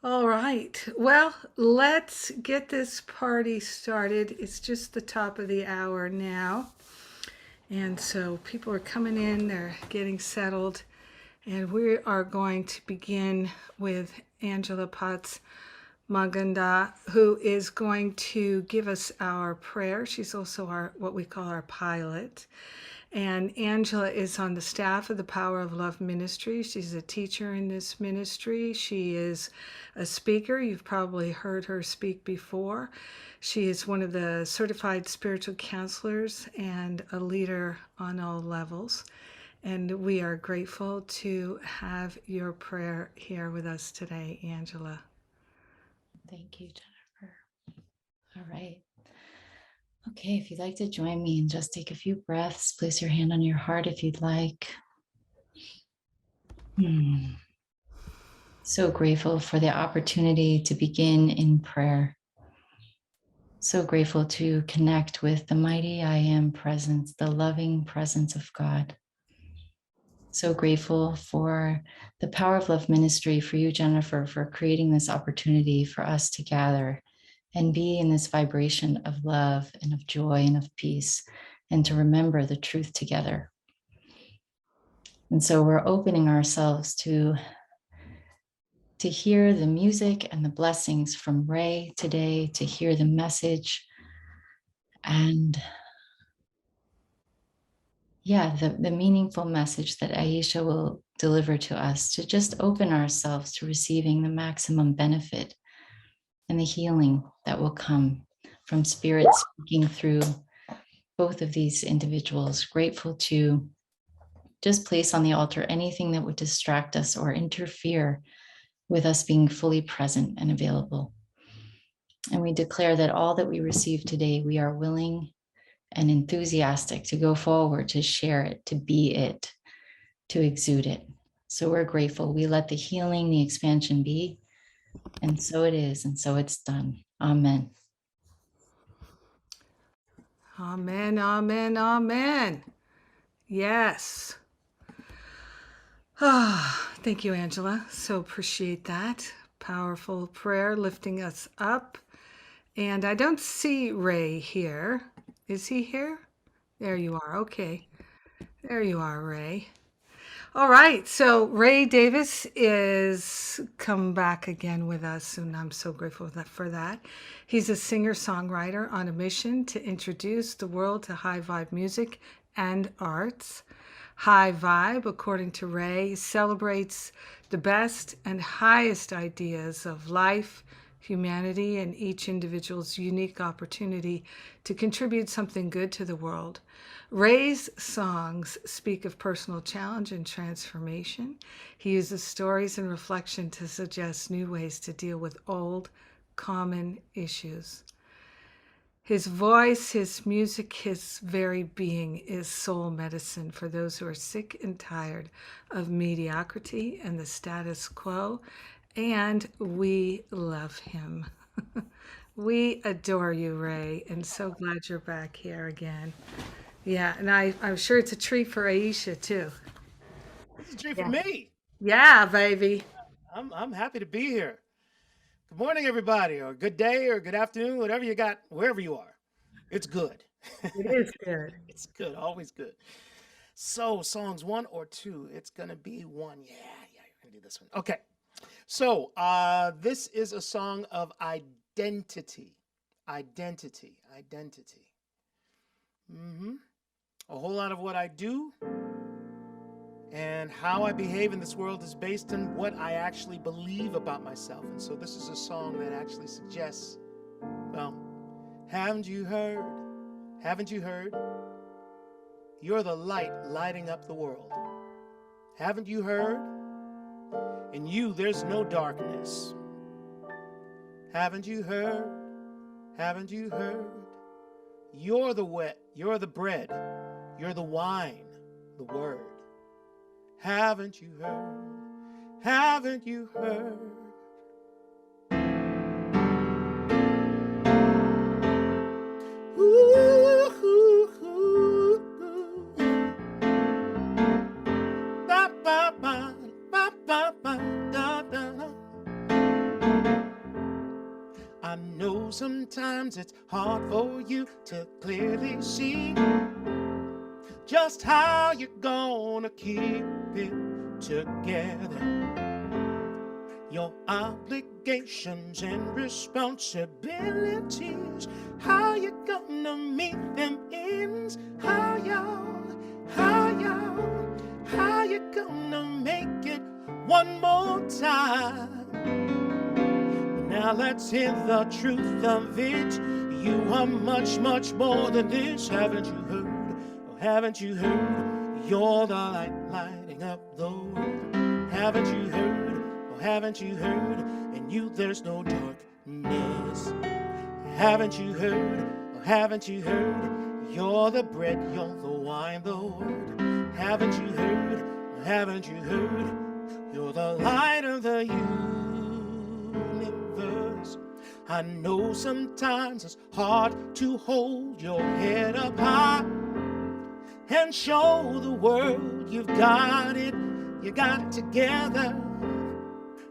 All right. Well, let's get this party started. It's just the top of the hour now. And so people are coming in, they're getting settled. And we are going to begin with Angela Potts Maganda, who is going to give us our prayer. She's also our what we call our pilot. And Angela is on the staff of the Power of Love Ministry. She's a teacher in this ministry. She is a speaker. You've probably heard her speak before. She is one of the certified spiritual counselors and a leader on all levels. And we are grateful to have your prayer here with us today, Angela. Thank you, Jennifer. All right. Okay, if you'd like to join me and just take a few breaths, place your hand on your heart if you'd like. So grateful for the opportunity to begin in prayer. So grateful to connect with the mighty I am presence, the loving presence of God. So grateful for the Power of Love Ministry, for you, Jennifer, for creating this opportunity for us to gather and be in this vibration of love and of joy and of peace, and to remember the truth together. And so we're opening ourselves to hear the music and the blessings from Ray today, to hear the message and the meaningful message that Aisha will deliver to us, to just open ourselves to receiving the maximum benefit and the healing that will come from Spirit speaking through both of these individuals. Grateful to just place on the altar anything that would distract us or interfere with us being fully present and available. And we declare that all that we receive today, we are willing and enthusiastic to go forward, to share it, to be it, to exude it. So we're grateful. We let the healing, the expansion be. And so it is, and so it's done. Amen. Amen, amen, amen. Yes. Ah, thank you, Angela. So appreciate that. Powerful prayer lifting us up. And I don't see Ray here. Is he here? There you are. Okay. There you are, Ray. All right. So Ray Davis is come back again with us, and I'm so grateful for that. He's a singer-songwriter on a mission to introduce the world to high vibe music and arts. High Vibe, according to Ray, celebrates the best and highest ideas of life, humanity, and each individual's unique opportunity to contribute something good to the world. Ray's songs speak of personal challenge and transformation. He uses stories and reflection to suggest new ways to deal with old, common issues. His voice, his music, his very being is soul medicine for those who are sick and tired of mediocrity and the status quo. And we love him. We adore you, Ray, and so glad you're back here again. Yeah, and I'm sure it's a treat for Aisha too. This is a treat for Yeah. me. Yeah, baby. I'm happy to be here. Good morning, everybody, or good day, or good afternoon, whatever you got, wherever you are. It's good. It is good. It's good, always good. So, songs one or two? It's gonna be one. Yeah, you're gonna do this one. Okay. So, this is a song of identity, identity. hmm A whole lot of what I do and how I behave in this world is based on what I actually believe about myself. And so this is a song that actually suggests, well, haven't you heard? Haven't you heard? You're the light lighting up the world. Haven't you heard? In you, there's no darkness. Haven't you heard? Haven't you heard? You're the wet, you're the bread, you're the wine, the word. Haven't you heard? Haven't you heard? Ooh, ooh, ooh, ooh. Ba, ba, ba, ba, ba, ba, da, da, da. sometimes it's hard for you to clearly see just how you're gonna keep it together. Your obligations and responsibilities, how you gonna meet them ends, how you gonna make it one more time. Now let's hear the truth of it. You are much, much more than this. Haven't you heard? Oh, haven't you heard? You're the light lighting up the world. Haven't you heard? Oh, haven't you heard? In you there's no darkness. Haven't you heard? Oh, haven't you heard? You're the bread, you're the wine, the word. Haven't you heard? Oh, haven't you heard? You're the light of the universe. I know sometimes it's hard to hold your head up high and show the world you've got it, you got it together.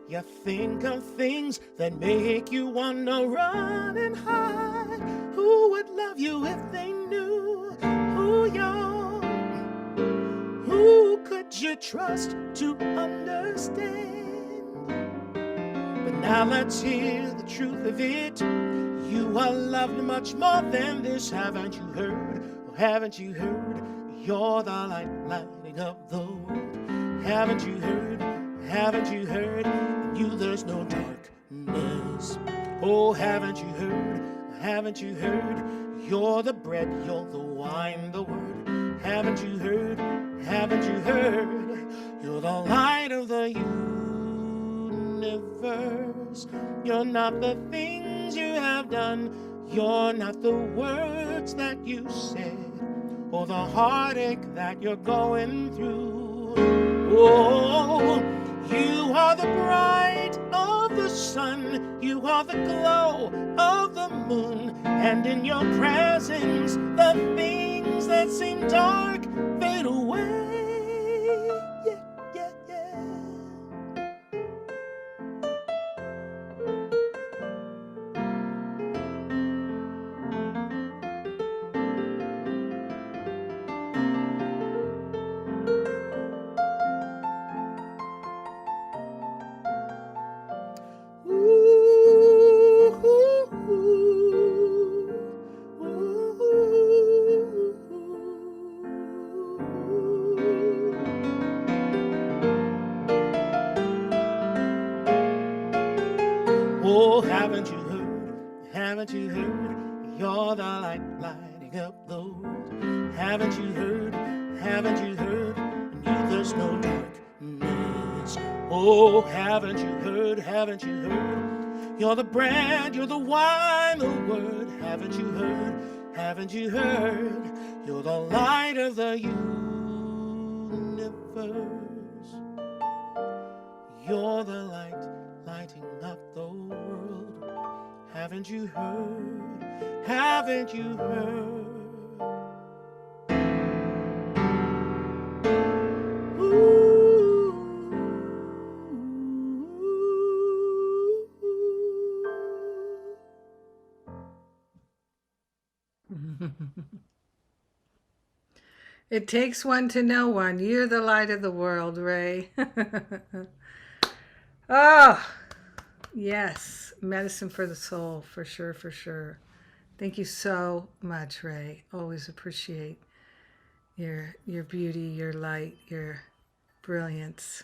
You think of things that make you wanna run and hide. Who would love you if they knew who you are? Who could you trust to understand? But now let's hear the truth of it. You are loved much more than this. Haven't you heard? Oh, haven't you heard? You're the light lighting up the world. Haven't you heard? Haven't you heard? In you there's no darkness. Oh, haven't you heard? Haven't you heard? You're the bread, you're the wine, the word. Haven't you heard? Haven't you heard? You're the light of the universe. You're not the things you have done. You're not the words that you said, or the heartache that you're going through. Oh, you are the bright of the sun. You are the glow of the moon. And in your presence, the things that seem dark fade away. Yeah, yeah, yeah. Oh, haven't you heard? Haven't you heard? You're the light lighting up the world. Haven't you heard? Haven't you heard? In you there's no darkness. Oh, haven't you heard? Haven't you heard? You're the bread, you're the wine, the word. Haven't you heard? Haven't you heard? You're the light of the universe. You're the light lighting up the world. Haven't you heard? Haven't you heard? It takes one to know one. You're the light of the world, Ray. Oh, yes. Medicine for the soul, for sure, for sure. Thank you so much, Ray. Always appreciate your beauty, your light, your brilliance.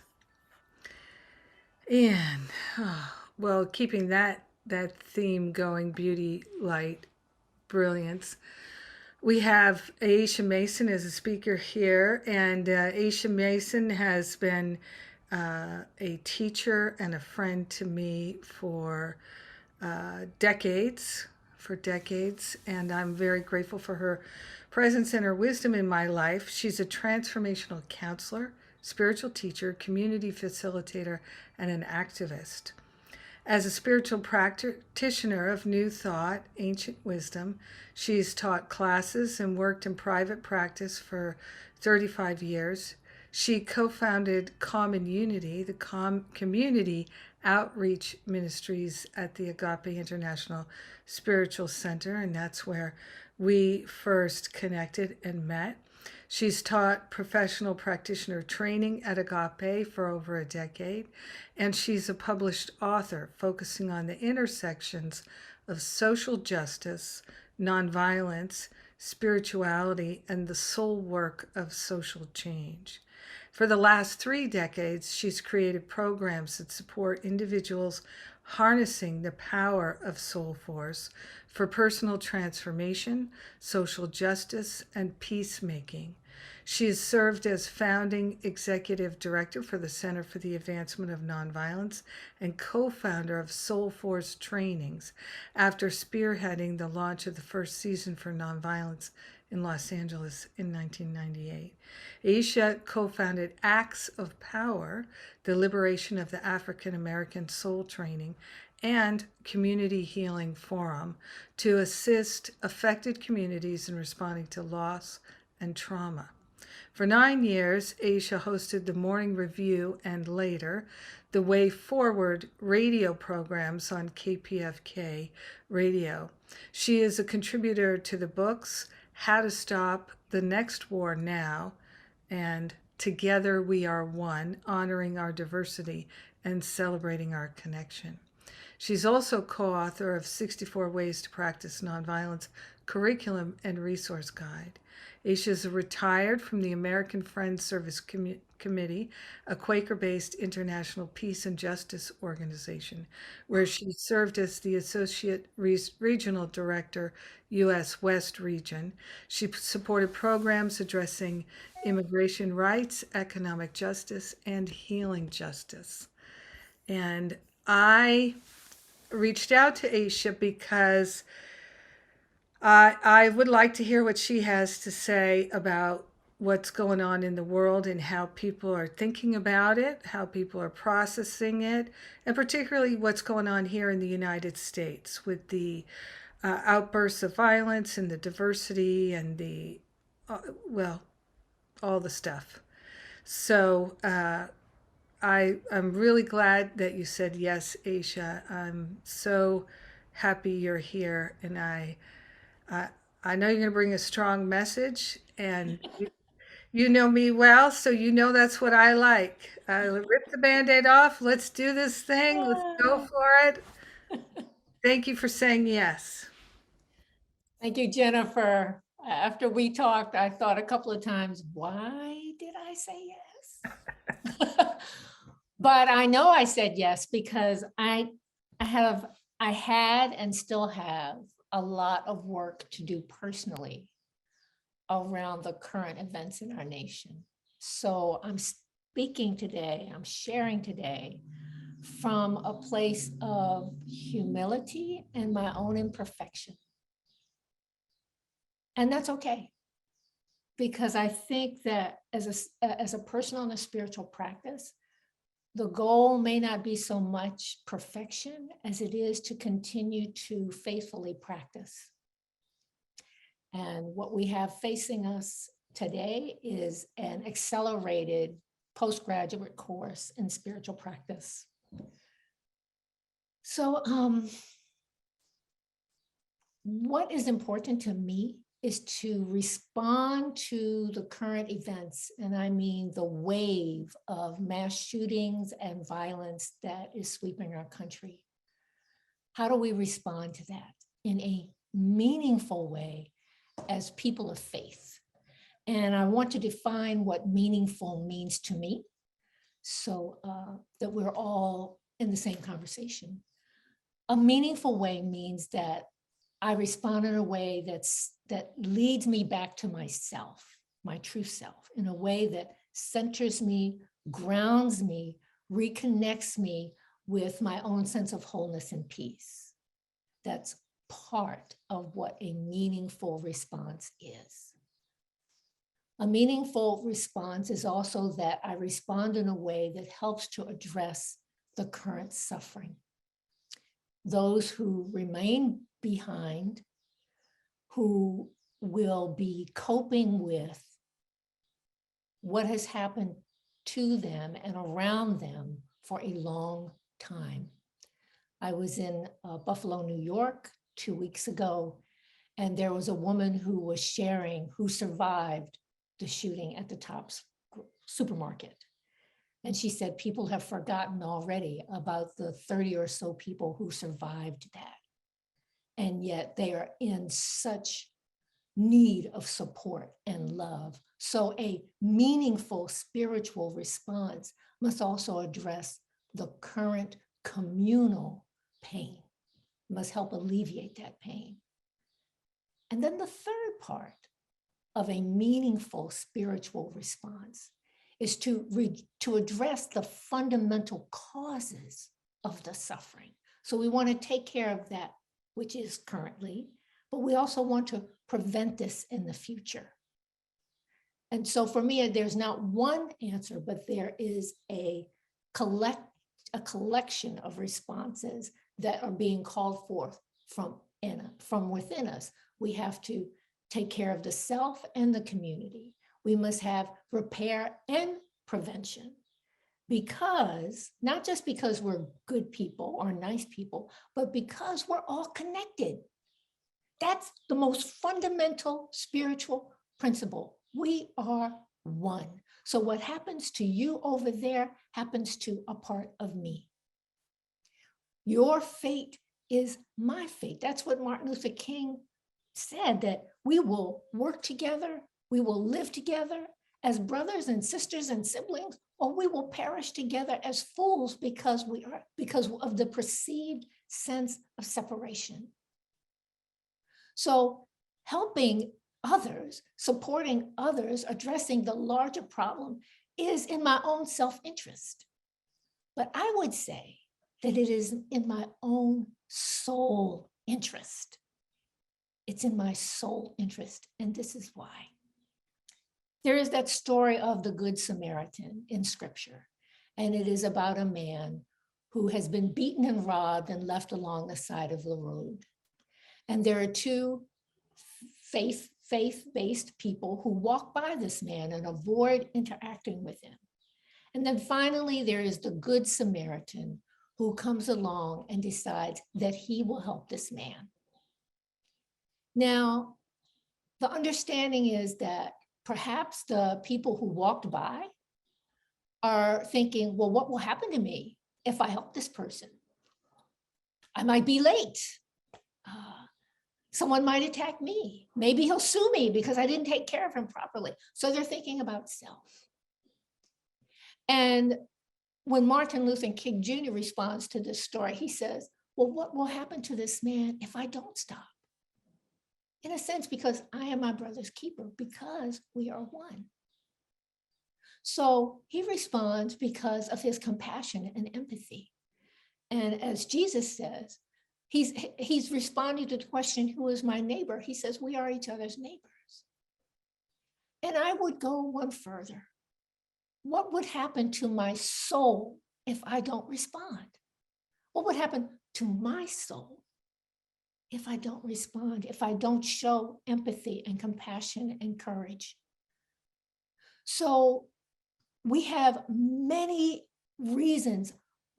And, well, keeping that theme going, beauty, light, brilliance. We have Eisha Mason as a speaker here, and Eisha Mason has been a teacher and a friend to me for decades, and I'm very grateful for her presence and her wisdom in my life. She's a transformational counselor, spiritual teacher, community facilitator, and an activist. As a spiritual practitioner of New Thought, Ancient Wisdom, she's taught classes and worked in private practice for 35 years. She co-founded Common Unity, the community outreach ministries at the Agape International Spiritual Center, and that's where we first connected and met. She's taught professional practitioner training at Agape for over a decade, and she's a published author focusing on the intersections of social justice, nonviolence, spirituality, and the soul work of social change. For the last 3 decades, she's created programs that support individuals harnessing the power of soul force for personal transformation, social justice, and peacemaking. She has served as founding executive director for the Center for the Advancement of Nonviolence and co-founder of Soul Force Trainings after spearheading the launch of the first season for nonviolence in Los Angeles in 1998. Eisha co-founded Acts of Power, the liberation of the African American soul training, and Community Healing Forum to assist affected communities in responding to loss and trauma. For 9 years, Eisha hosted the Morning Review and later the Way Forward radio programs on KPFK radio. She is a contributor to the books How to Stop the Next War Now and Together We Are One, Honoring Our Diversity and Celebrating Our Connection. She's also co-author of 64 Ways to Practice Nonviolence Curriculum and Resource Guide. Eisha is retired from the American Friends Service Committee, a Quaker-based international peace and justice organization, where she served as the Associate Regional Director, U.S. West Region. She supported programs addressing immigration rights, economic justice, and healing justice. And I reached out to Eisha because I would like to hear what she has to say about what's going on in the world and how people are thinking about it, how people are processing it, and particularly what's going on here in the United States with the outbursts of violence and the diversity and the, well, all the stuff. So I'm really glad that you said yes, Eisha. I'm so happy you're here, and I know you're going to bring a strong message, and you know me well, so you know that's what I like. Rip the Band-Aid off. Let's do this thing. Let's go for it. Thank you for saying yes. Thank you, Jennifer. After we talked, I thought a couple of times, why did I say yes? But I know I said yes because I had and still have a lot of work to do personally around the current events in our nation. So I'm speaking today, I'm sharing today from a place of humility and my own imperfection. And that's okay. Because I think that as a personal and a spiritual practice, the goal may not be so much perfection as it is to continue to faithfully practice. And what we have facing us today is an accelerated postgraduate course in spiritual practice. So what is important to me is to respond to the current events, and I mean the wave of mass shootings and violence that is sweeping our country. How do we respond to that in a meaningful way as people of faith? And I want to define what meaningful means to me so that we're all in the same conversation. A meaningful way means that I respond in a way that leads me back to myself, my true self, in a way that centers me, grounds me, reconnects me with my own sense of wholeness and peace. That's part of what a meaningful response is. A meaningful response is also that I respond in a way that helps to address the current suffering. Those who remain behind, who will be coping with what has happened to them and around them for a long time. I was in Buffalo, New York 2 weeks ago, and there was a woman who was sharing who survived the shooting at the Tops supermarket. And she said people have forgotten already about the 30 or so people who survived that. And yet they are in such need of support and love. So a meaningful spiritual response must also address the current communal pain, must help alleviate that pain. And then the third part of a meaningful spiritual response is to address the fundamental causes of the suffering. So we want to take care of that which is currently, but we also want to prevent this in the future. And so for me, there's not one answer, but there is a collection of responses that are being called forth from within us. We have to take care of the self and the community. We must have repair and prevention, because not just because we're good people or nice people, but because we're all connected. That's the most fundamental spiritual principle. We are one. So what happens to you over there happens to a part of me. Your fate is my fate. That's what Martin Luther King said, that we will work together, we will live together as brothers and sisters and siblings, or we will perish together as fools because of the perceived sense of separation. So helping others, supporting others, addressing the larger problem is in my own self-interest. But I would say that it is in my own soul interest. It's in my soul interest, and this is why. There is that story of the Good Samaritan in Scripture, and it is about a man who has been beaten and robbed and left along the side of the road. And there are two faith-based people who walk by this man and avoid interacting with him. And then finally, there is the Good Samaritan who comes along and decides that he will help this man. Now, the understanding is that perhaps the people who walked by are thinking, well, what will happen to me if I help this person? I might be late. Someone might attack me. Maybe he'll sue me because I didn't take care of him properly. So they're thinking about self. And when Martin Luther King Jr. responds to this story, he says, well, what will happen to this man if I don't stop? In a sense, because I am my brother's keeper, because we are one. So he responds because of his compassion and empathy. And as Jesus says, he's responding to the question, who is my neighbor? He says, we are each other's neighbors. And I would go one further. What would happen to my soul if I don't respond? What would happen to my soul if I don't respond, if I don't show empathy and compassion and courage? So we have many reasons,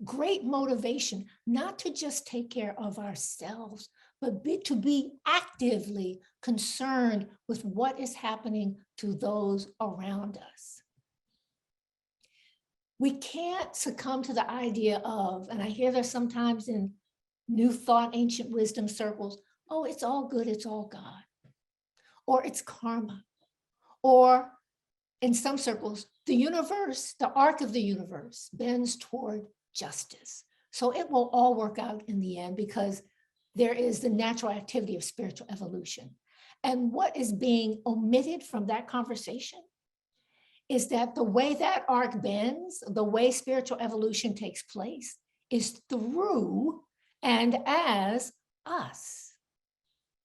great motivation, not to just take care of ourselves, but to be actively concerned with what is happening to those around us. We can't succumb to the idea of, and I hear this sometimes in New Thought, Ancient Wisdom circles, oh, it's all good, it's all God, or it's karma, or in some circles, the universe, the arc of the universe bends toward justice. So it will all work out in the end because there is the natural activity of spiritual evolution. And what is being omitted from that conversation is that the way that arc bends, the way spiritual evolution takes place, is through and as us.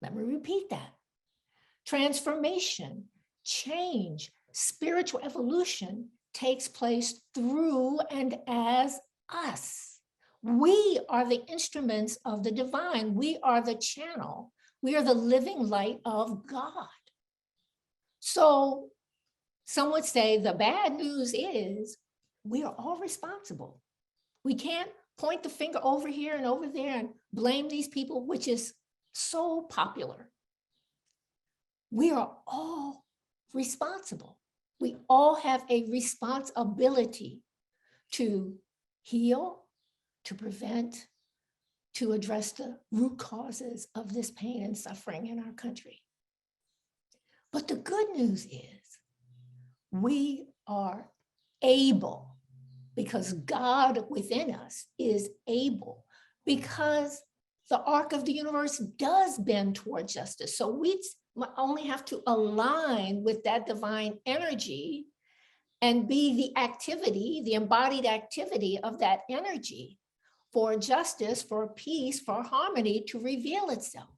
Let me repeat that. Transformation, change, spiritual evolution takes place through and as us. We are the instruments of the divine. We are the channel. We are the living light of God. So some would say the bad news is we are all responsible. We can't point the finger over here and over there and blame these people, which is so popular. We are all responsible. We all have a responsibility to heal, to prevent, to address the root causes of this pain and suffering in our country. But the good news is we are able, because God within us is able, because the arc of the universe does bend toward justice. So we only have to align with that divine energy and be the activity, the embodied activity of that energy for justice, for peace, for harmony to reveal itself.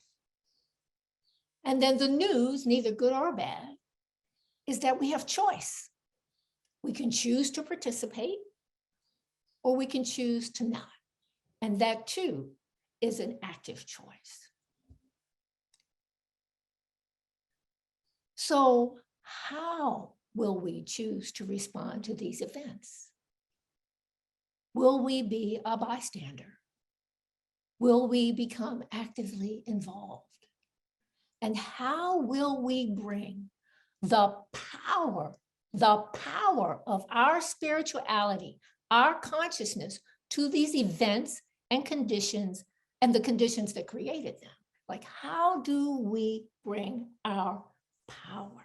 And then the news, neither good or bad, is that we have choice. We can choose to participate, or we can choose to not. And that too is an active choice. So how will we choose to respond to these events? Will we be a bystander? Will we become actively involved? And how will we bring the power of our spirituality, our consciousness to these events and conditions and the conditions that created them? Like, how do we bring our power?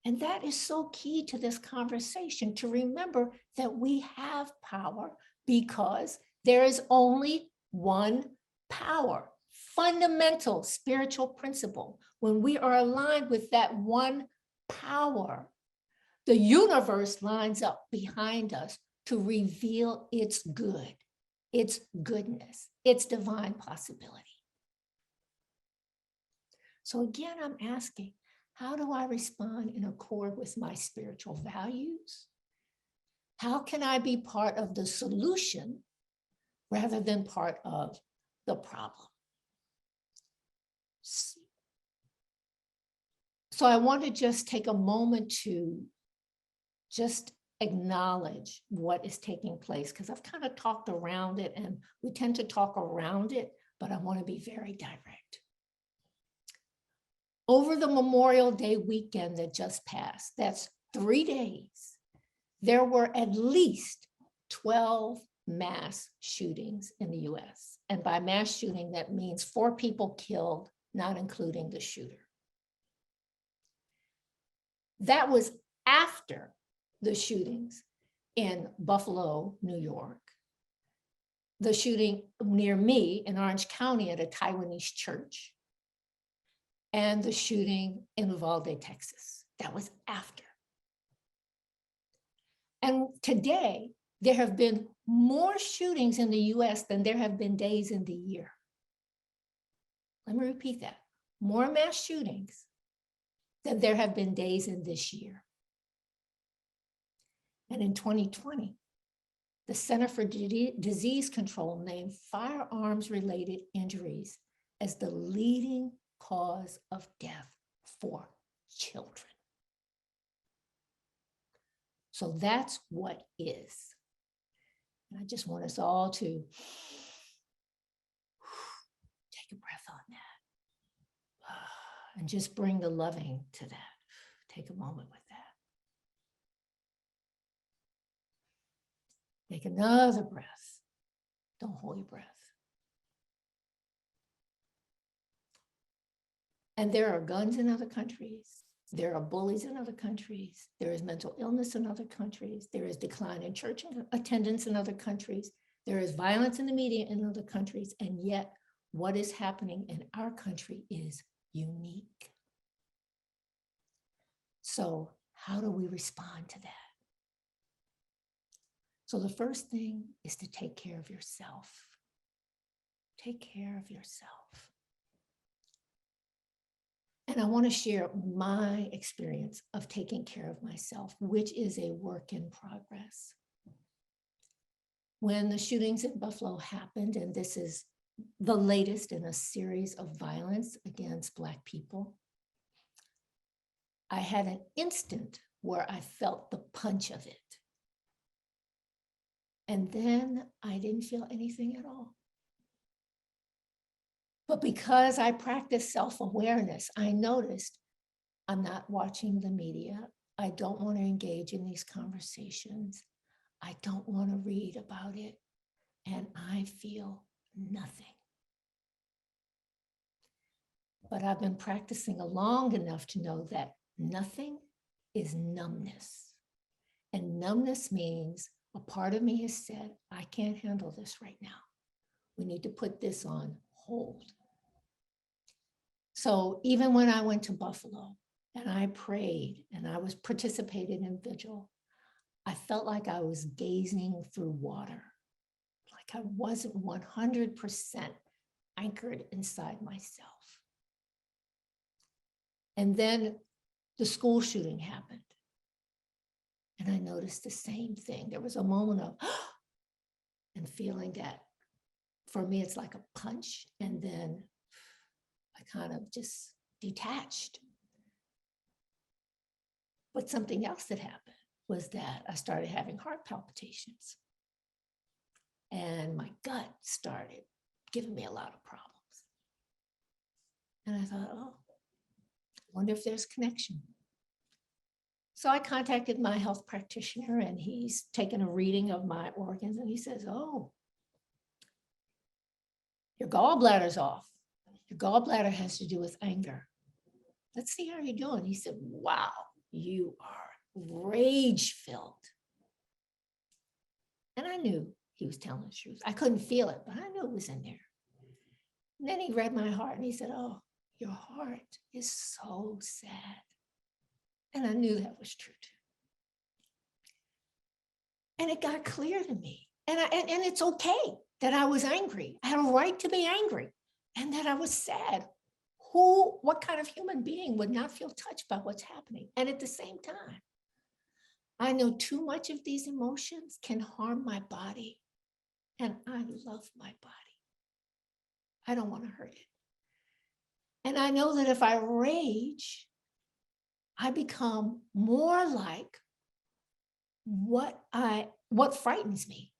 And that is so key to this conversation, to remember that we have power because there is only one power, fundamental spiritual principle. When we are aligned with that one power, the universe lines up behind us to reveal its good, its goodness, its divine possibility. So again, I'm asking, how do I respond in accord with my spiritual values? How can I be part of the solution rather than part of the problem? So I want to just take a moment to just acknowledge what is taking place, because I've kind of talked around it, and we tend to talk around it, but I want to be very direct. Over the Memorial Day weekend that just passed, that's 3 days, there were at least 12 mass shootings in the US. And by mass shooting, that means 4 people killed, not including the shooter. That was after the shootings in Buffalo, New York, the shooting near me in Orange County at a Taiwanese church, and the shooting in Uvalde, Texas. That was after. And today, there have been more shootings in the US than there have been days in the year. Let me repeat that. More mass shootings than there have been days in this year. And in 2020, the Center for Disease Control named firearms-related injuries as the leading cause of death for children. So that's what is. And I just want us all to take a breath on that and just bring the loving to that. Take a moment with that. Take another breath. Don't hold your breath. And there are guns in other countries. There are bullies in other countries. There is mental illness in other countries. There is decline in church attendance in other countries. There is violence in the media in other countries. And yet, what is happening in our country is unique. So how do we respond to that? So the first thing is to take care of yourself. Take care of yourself. And I want to share my experience of taking care of myself, which is a work in progress. When the shootings in Buffalo happened, and this is the latest in a series of violence against Black people, I had an instant where I felt the punch of it. And then I didn't feel anything at all. But because I practiced self-awareness, I noticed I'm not watching the media. I don't want to engage in these conversations. I don't want to read about it. And I feel nothing. But I've been practicing long enough to know that nothing is numbness. And numbness means a part of me has said, I can't handle this right now. We need to put this on hold. So even when I went to Buffalo and I prayed and I was participating in vigil, I felt like I was gazing through water, like I wasn't 100% anchored inside myself. And then the school shooting happened. And I noticed the same thing. There was a moment of, and feeling that for me, it's like a punch. And then I kind of just detached. But something else that happened was that I started having heart palpitations. And my gut started giving me a lot of problems. And I thought, oh, I wonder if there's connection. So I contacted my health practitioner and he's taken a reading of my organs and he says, oh, your gallbladder's off. Your gallbladder has to do with anger. Let's see how you're doing. He said, wow, you are rage-filled. And I knew he was telling the truth. I couldn't feel it, but I knew it was in there. And then he read my heart and he said, oh, your heart is so sad. And I knew that was true too. And it got clear to me. And it's okay that I was angry. I had a right to be angry and that I was sad. What kind of human being would not feel touched by what's happening? And at the same time, I know too much of these emotions can harm my body. And I love my body. I don't want to hurt it. And I know that if I rage, I become more like what frightens me.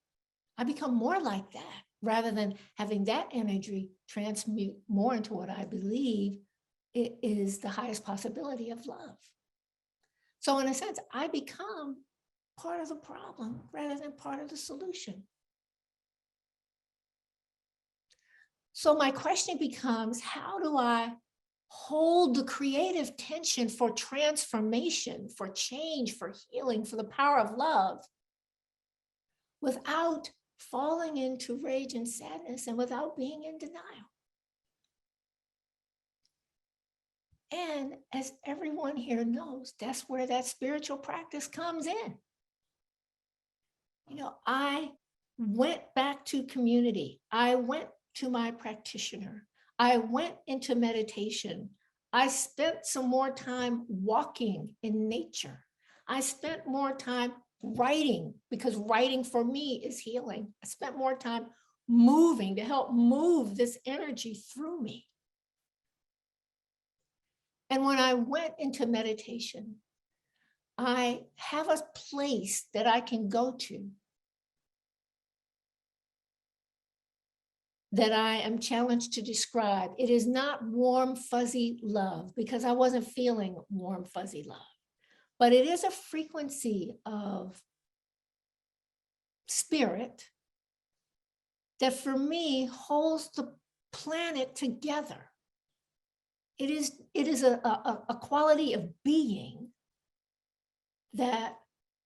I become more like that rather than having that energy transmute more into what I believe it is the highest possibility of love. So in a sense, I become part of the problem rather than part of the solution. So my question becomes, how do I hold the creative tension for transformation, for change, for healing, for the power of love without falling into rage and sadness and without being in denial? And as everyone here knows, that's where that spiritual practice comes in. You know, I went back to community. I went to my practitioner. I went into meditation. I spent some more time walking in nature. I spent more time writing because writing for me is healing. I spent more time moving to help move this energy through me. And when I went into meditation, I have a place that I can go to that I am challenged to describe. It is not warm, fuzzy love because I wasn't feeling warm, fuzzy love, but it is a frequency of spirit that for me holds the planet together. It is a quality of being that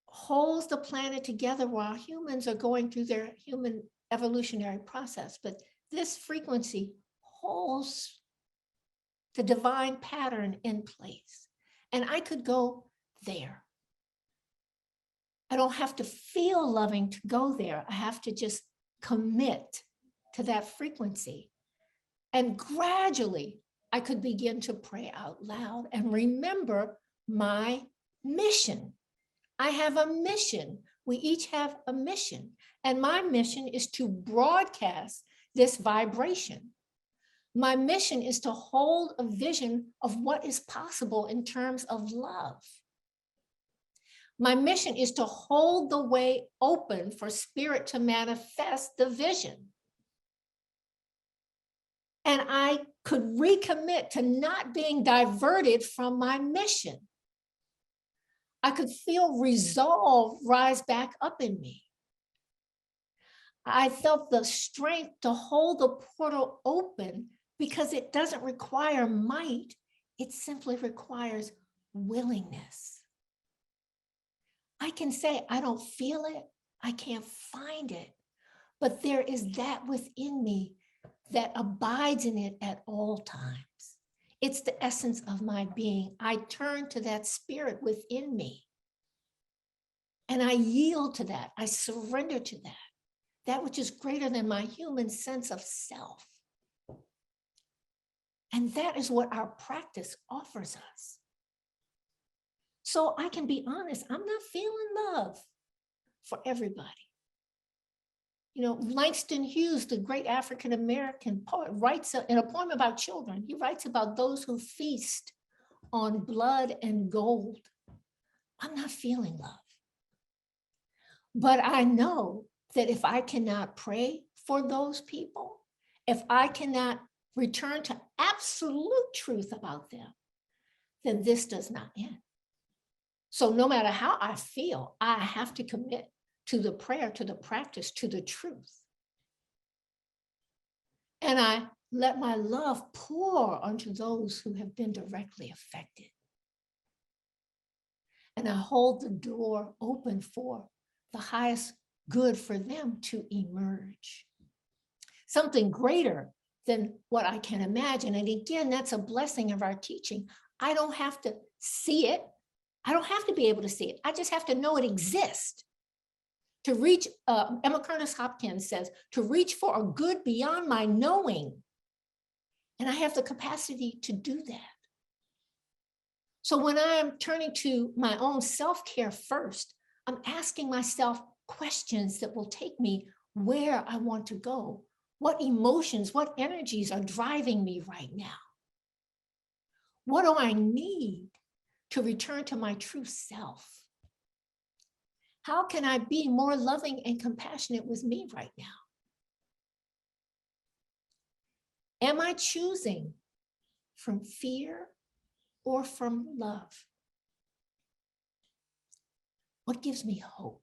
holds the planet together while humans are going through their human evolutionary process. But this frequency holds the divine pattern in place. And I could go there. I don't have to feel loving to go there. I have to just commit to that frequency. And gradually, I could begin to pray out loud and remember my mission. I have a mission. We each have a mission. And my mission is to broadcast this vibration. My mission is to hold a vision of what is possible in terms of love. My mission is to hold the way open for spirit to manifest the vision. And I could recommit to not being diverted from my mission. I could feel resolve rise back up in me. I felt the strength to hold the portal open because it doesn't require might, it simply requires willingness. I can say, I don't feel it, I can't find it, but there is that within me that abides in it at all times. It's the essence of my being. I turn to that spirit within me and I yield to that. I surrender to that which is greater than my human sense of self. And that is what our practice offers us. So I can be honest, I'm not feeling love for everybody. You know, Langston Hughes, the great African-American poet, writes in a poem about children. He writes about those who feast on blood and gold. I'm not feeling love. But I know that if I cannot pray for those people, if I cannot return to absolute truth about them, then this does not end. So no matter how I feel, I have to commit to the prayer, to the practice, to the truth. And I let my love pour onto those who have been directly affected. And I hold the door open for the highest good for them to emerge. Something greater than what I can imagine. And again, that's a blessing of our teaching. I don't have to see it. I don't have to be able to see it. I just have to know it exists. To reach, Emma Curtis Hopkins says, to reach for a good beyond my knowing. And I have the capacity to do that. So when I am turning to my own self-care first, I'm asking myself questions that will take me where I want to go. What emotions, what energies are driving me right now? What do I need to return to my true self? How can I be more loving and compassionate with me right now? Am I choosing from fear or from love? What gives me hope?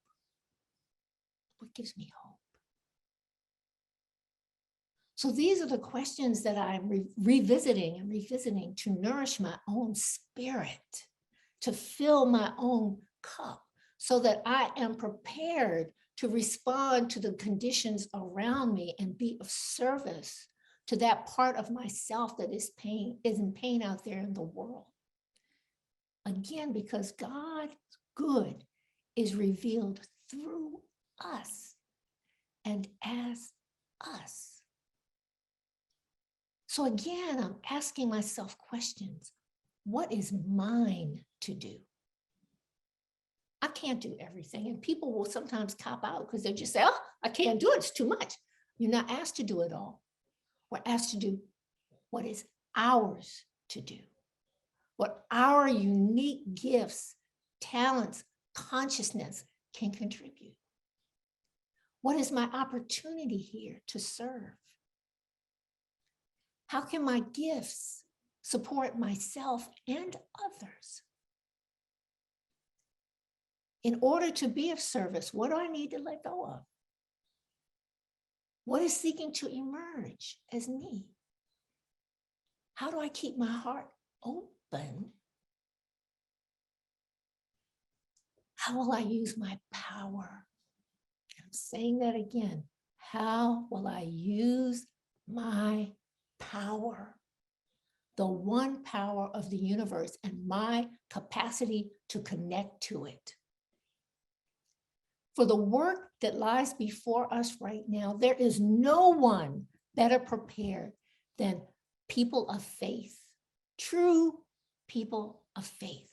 What gives me hope? So these are the questions that I'm revisiting and revisiting to nourish my own spirit, to fill my own cup, so that I am prepared to respond to the conditions around me and be of service to that part of myself that is in pain out there in the world. Again, because God's good is revealed through us and as us. So again, I'm asking myself questions. What is mine to do? I can't do everything. And people will sometimes cop out because they just say, oh, I can't do it. It's too much. You're not asked to do it all. We're asked to do what is ours to do, what our unique gifts, talents, consciousness can contribute. What is my opportunity here to serve? How can my gifts support myself and others? In order to be of service, what do I need to let go of? What is seeking to emerge as me? How do I keep my heart open? How will I use my power? I'm saying that again. How will I use my power? The one power of the universe and my capacity to connect to it. For the work that lies before us right now, there is no one better prepared than people of faith, true people of faith,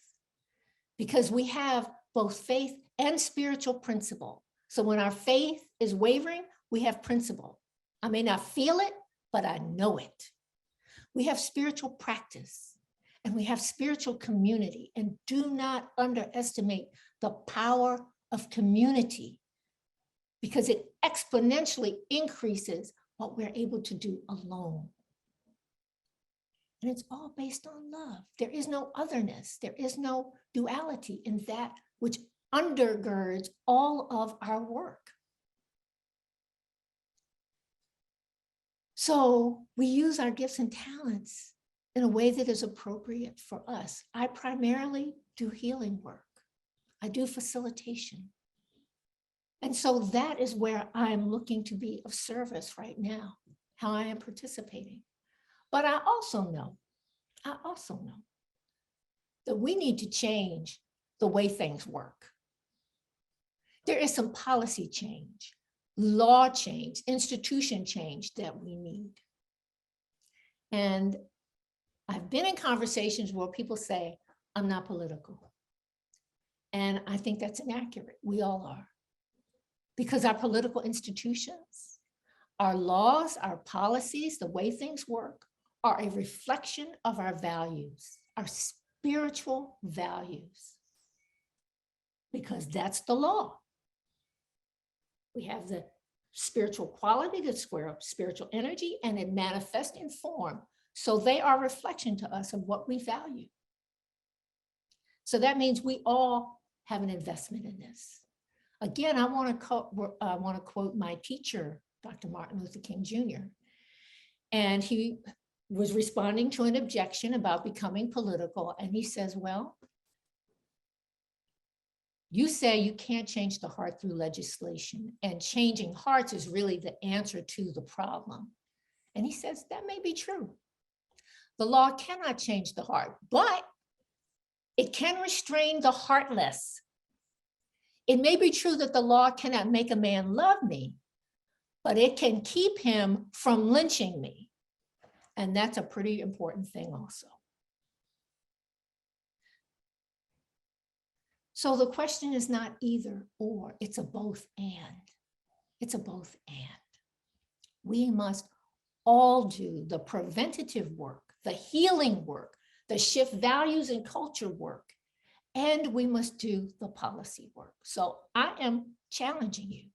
because we have both faith and spiritual principle. So when our faith is wavering, we have principle. I may not feel it, but I know it. We have spiritual practice. and we have spiritual community. And do not underestimate the power of community, because it exponentially increases what we're able to do alone. And it's all based on love. There is no otherness. There is no duality in that which undergirds all of our work. So we use our gifts and talents in a way that is appropriate for us. I primarily do healing work. I do facilitation. And so that is where I'm looking to be of service right now, how I am participating. But I also know that we need to change the way things work. There is some policy change, law change, institution change that we need. And I've been in conversations where people say, I'm not political. And I think that's inaccurate. We all are. Because our political institutions, our laws, our policies, the way things work are a reflection of our values, our spiritual values. Because that's the law. We have the spiritual quality, the spiritual energy, and it manifests in form. So they are a reflection to us of what we value. So that means we all have an investment in this. Again, I want to quote my teacher, Dr. Martin Luther King Jr. And he was responding to an objection about becoming political. And he says, well, you say you can't change the heart through legislation, and changing hearts is really the answer to the problem. And he says that may be true. The law cannot change the heart, but it can restrain the heartless. It may be true that the law cannot make a man love me, but it can keep him from lynching me. And that's a pretty important thing also. So the question is not either or, it's a both and. It's a both and. We must all do the preventative work, the healing work, the shift values and culture work, and we must do the policy work. So I am challenging you.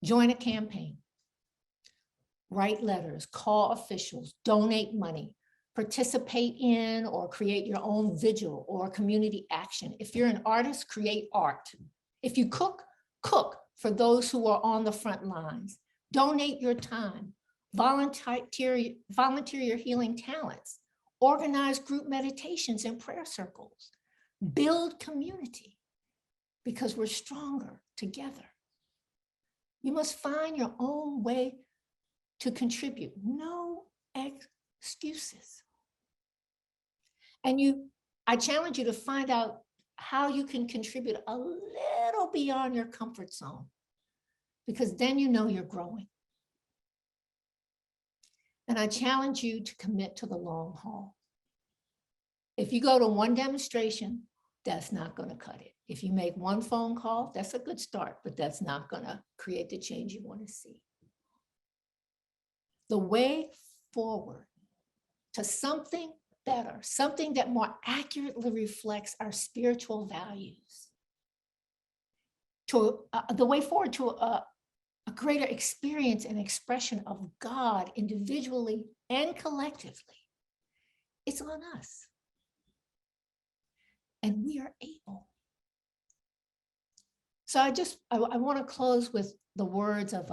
Join a campaign, write letters, call officials, donate money, participate in or create your own vigil or community action. If you're an artist, create art. If you cook, cook for those who are on the front lines. Donate your time, volunteer your healing talents, organize group meditations and prayer circles, build community, because we're stronger together. You must find your own way to contribute, no excuses. And I challenge you to find out how you can contribute a little beyond your comfort zone, because then you know you're growing. And I challenge you to commit to the long haul. If you go to one demonstration, that's not going to cut it. If you make one phone call, that's a good start, but that's not going to create the change you want to see. The way forward to something better, something that more accurately reflects our spiritual values, to the way forward to a greater experience and expression of God individually and collectively, it's on us. And we are able. So I want to close with the words of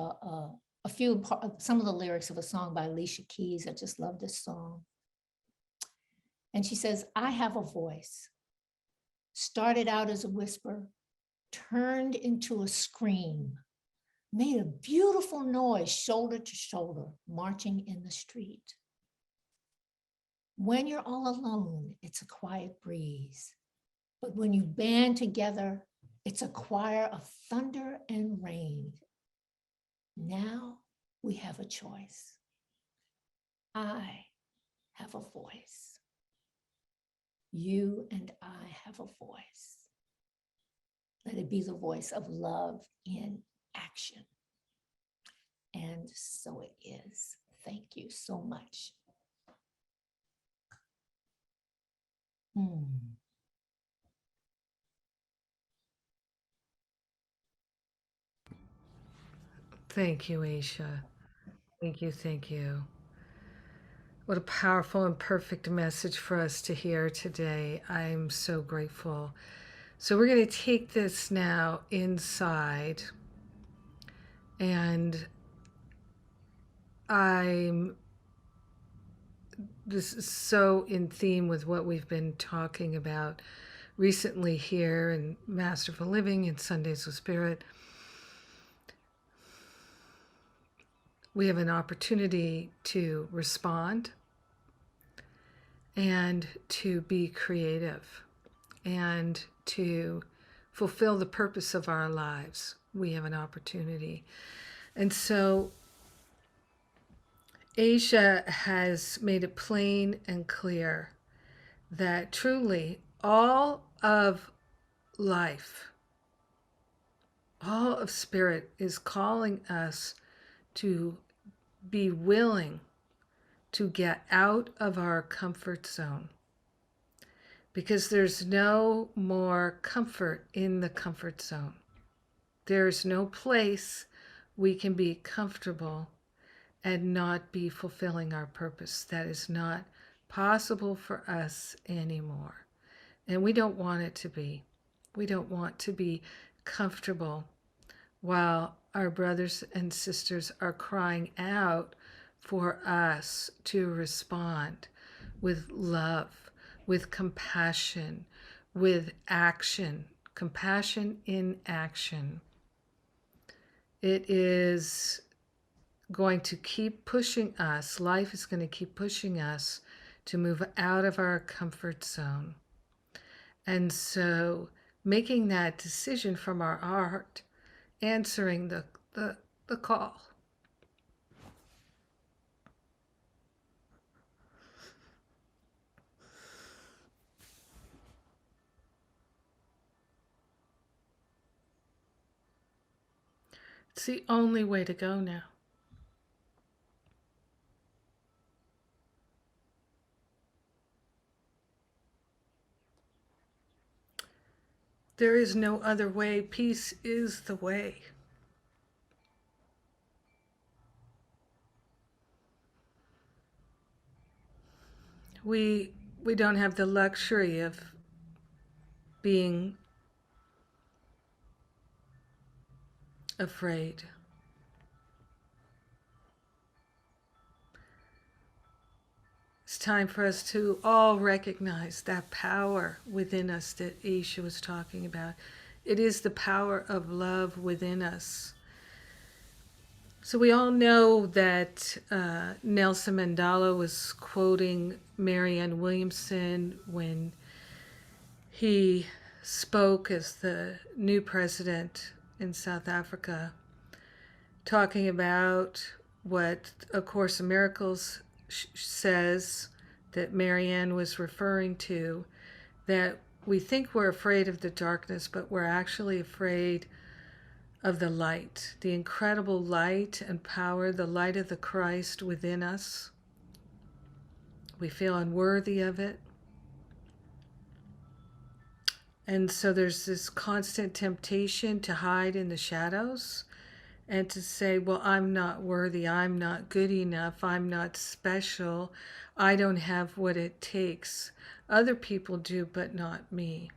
some of the lyrics of a song by Alicia Keys. I just love this song. And she says, I have a voice, started out as a whisper, turned into a scream, made a beautiful noise, shoulder to shoulder, marching in the street. When you're all alone, it's a quiet breeze. But when you band together, it's a choir of thunder and rain. Now we have a choice. I have a voice. You and I have a voice. Let it be the voice of love in action. And so it is. Thank you so much. Hmm. Thank you, Aisha. Thank you, thank you. What a powerful and perfect message for us to hear today. I'm so grateful. So, we're going to take this now inside, and I'm this is so in theme with what we've been talking about recently here in Masterful Living and Sundays with Spirit. We have an opportunity to respond and to be creative and to fulfill the purpose of our lives. We have an opportunity. And so Aisha has made it plain and clear that truly all of life, all of spirit is calling us to be willing to get out of our comfort zone, because there's no more comfort in the comfort zone. There's no place we can be comfortable and not be fulfilling our purpose. That is not possible for us anymore. And we don't want it to be. We don't want to be comfortable while our brothers and sisters are crying out for us to respond with love, with compassion, with action. Compassion in action. It is going to keep pushing us. Life is going to keep pushing us to move out of our comfort zone. And so making that decision from our heart, answering the call. It's the only way to go now. There is no other way. Peace is the way. We don't have the luxury of being afraid. It's time for us to all recognize that power within us that Aisha was talking about. It is the power of love within us. So we all know that Nelson Mandela was quoting Marianne Williamson when he spoke as the new president in South Africa, talking about what A Course in Miracles says that Marianne was referring to, that we think we're afraid of the darkness, but we're actually afraid of the light, the incredible light and power, the light of the Christ within us. We feel unworthy of it. And so there's this constant temptation to hide in the shadows and to say, well, I'm not worthy, I'm not good enough, I'm not special, I don't have what it takes. Other people do, but not me.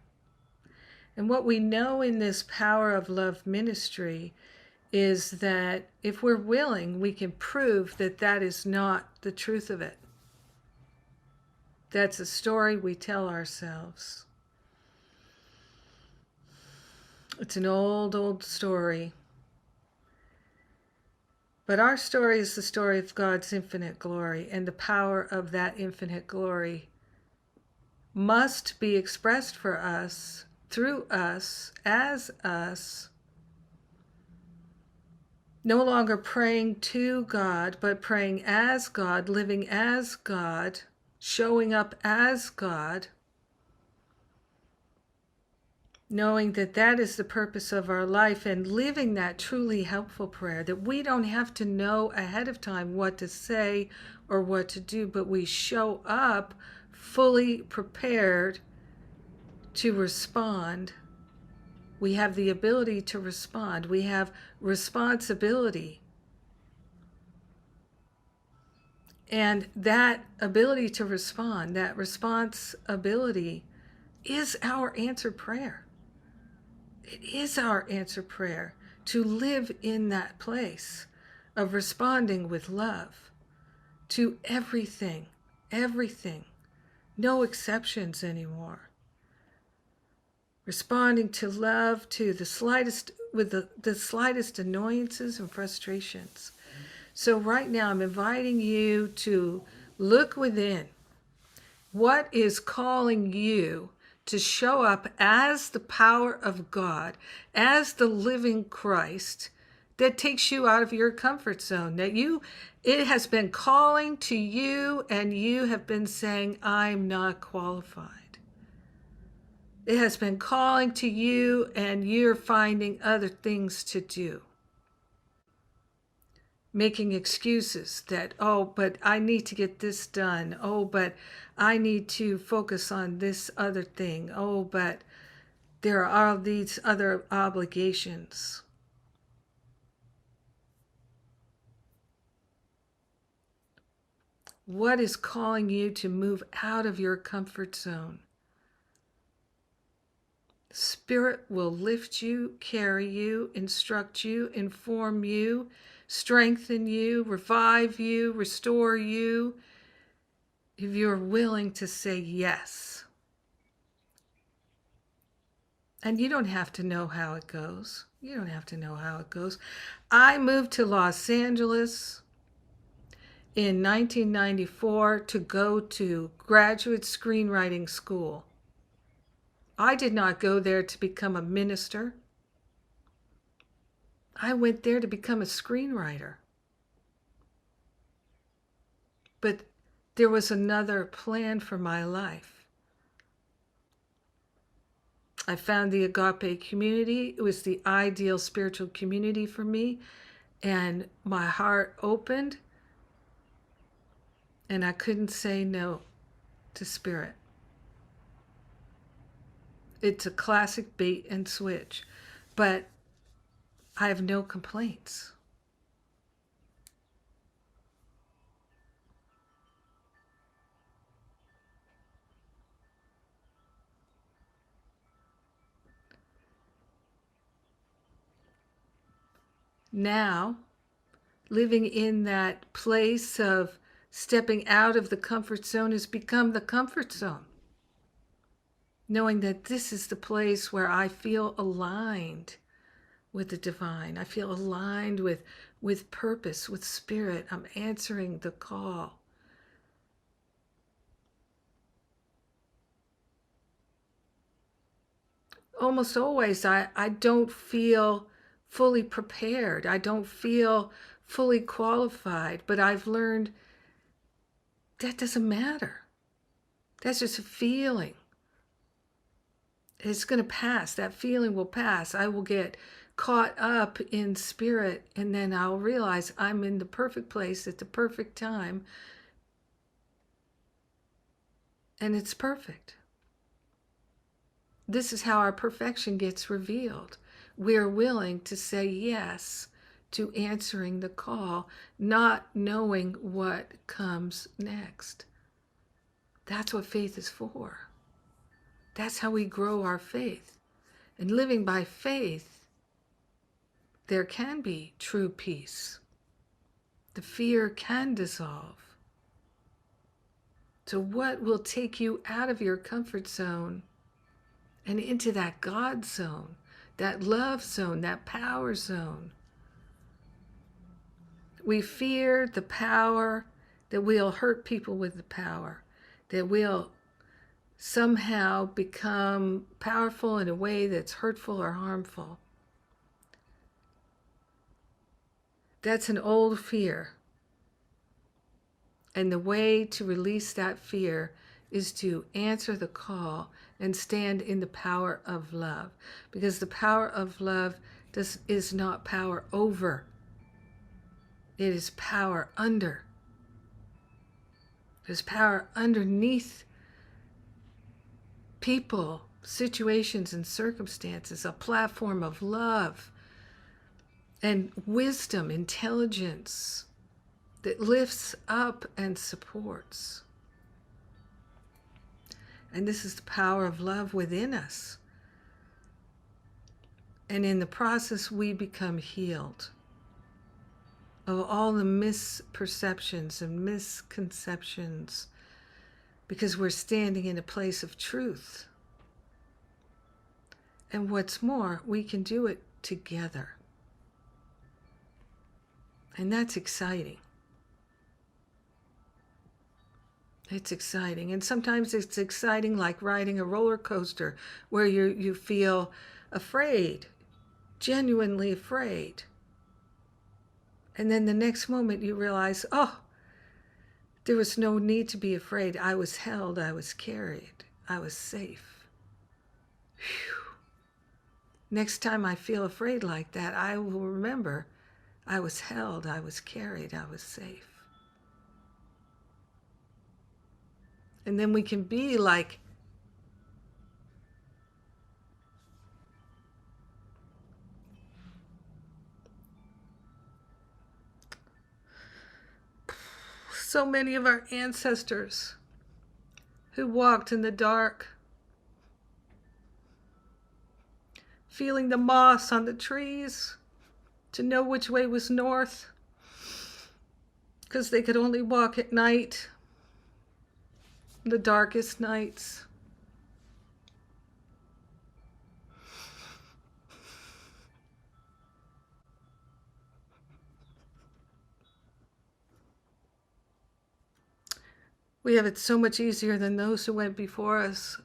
And what we know in this Power of Love ministry is that if we're willing, we can prove that that is not the truth of it. That's a story we tell ourselves. It's an old, old story. But our story is the story of God's infinite glory, and the power of that infinite glory must be expressed for us, through us, as us, no longer praying to God, but praying as God, living as God, showing up as God, knowing that that is the purpose of our life, and living that truly helpful prayer, that we don't have to know ahead of time what to say or what to do, but we show up fully prepared to respond. We have the ability to respond. We have responsibility. And that ability to respond, that responsibility is our answered prayer. It is our answered prayer to live in that place of responding with love to everything, everything, no exceptions anymore. Responding to love to the slightest, with the slightest annoyances and frustrations. So right now I'm inviting you to look within. What is calling you to show up as the power of God, as the living Christ that takes you out of your comfort zone? That it has been calling to you and you have been saying, I'm not qualified. It has been calling to you and you're finding other things to do. Making excuses that, oh, but I need to get this done. Oh, but I need to focus on this other thing. Oh, but there are all these other obligations. What is calling you to move out of your comfort zone? Spirit will lift you, carry you, instruct you, inform you, strengthen you, revive you, restore you, if you're willing to say yes. And you don't have to know how it goes. You don't have to know how it goes. I moved to Los Angeles in 1994 to go to graduate screenwriting school. I did not go there to become a minister. I went there to become a screenwriter. But there was another plan for my life. I found the Agape community. It was the ideal spiritual community for me. And my heart opened. And I couldn't say no to Spirit. It's a classic bait and switch. But I have no complaints. Now, living in that place of stepping out of the comfort zone has become the comfort zone. Knowing that this is the place where I feel aligned with the divine. I feel aligned with purpose, with Spirit. I'm answering the call. Almost always, I don't feel fully prepared. I don't feel fully qualified, but I've learned that doesn't matter. That's just a feeling. It's going to pass. That feeling will pass. I will get caught up in Spirit, and then I'll realize I'm in the perfect place at the perfect time, and it's perfect. This is how our perfection gets revealed. We're willing to say yes to answering the call, not knowing what comes next. That's what faith is for. That's how we grow our faith. And living by faith, there can be true peace. The fear can dissolve. So what will take you out of your comfort zone and into that God zone, that love zone, that power zone? We fear the power, that we'll hurt people with the power, that we'll somehow become powerful in a way that's hurtful or harmful. That's an old fear. And the way to release that fear is to answer the call and stand in the power of love. Because the power of love is not power over. It is power under. There's power underneath people, situations, and circumstances, a platform of love and wisdom, intelligence that lifts up and supports. And this is the power of love within us. And in the process, we become healed of all the misperceptions and misconceptions, because we're standing in a place of truth. And what's more, we can do it together. And that's exciting. It's exciting. And sometimes it's exciting like riding a roller coaster where you feel afraid, genuinely afraid. And then the next moment you realize, oh, there was no need to be afraid. I was held, I was carried, I was safe. Whew. Next time I feel afraid like that, I will remember I was held, I was carried, I was safe. And then we can be like so many of our ancestors who walked in the dark, feeling the moss on the trees to know which way was north, because they could only walk at night, the darkest nights. We have it so much easier than those who went before us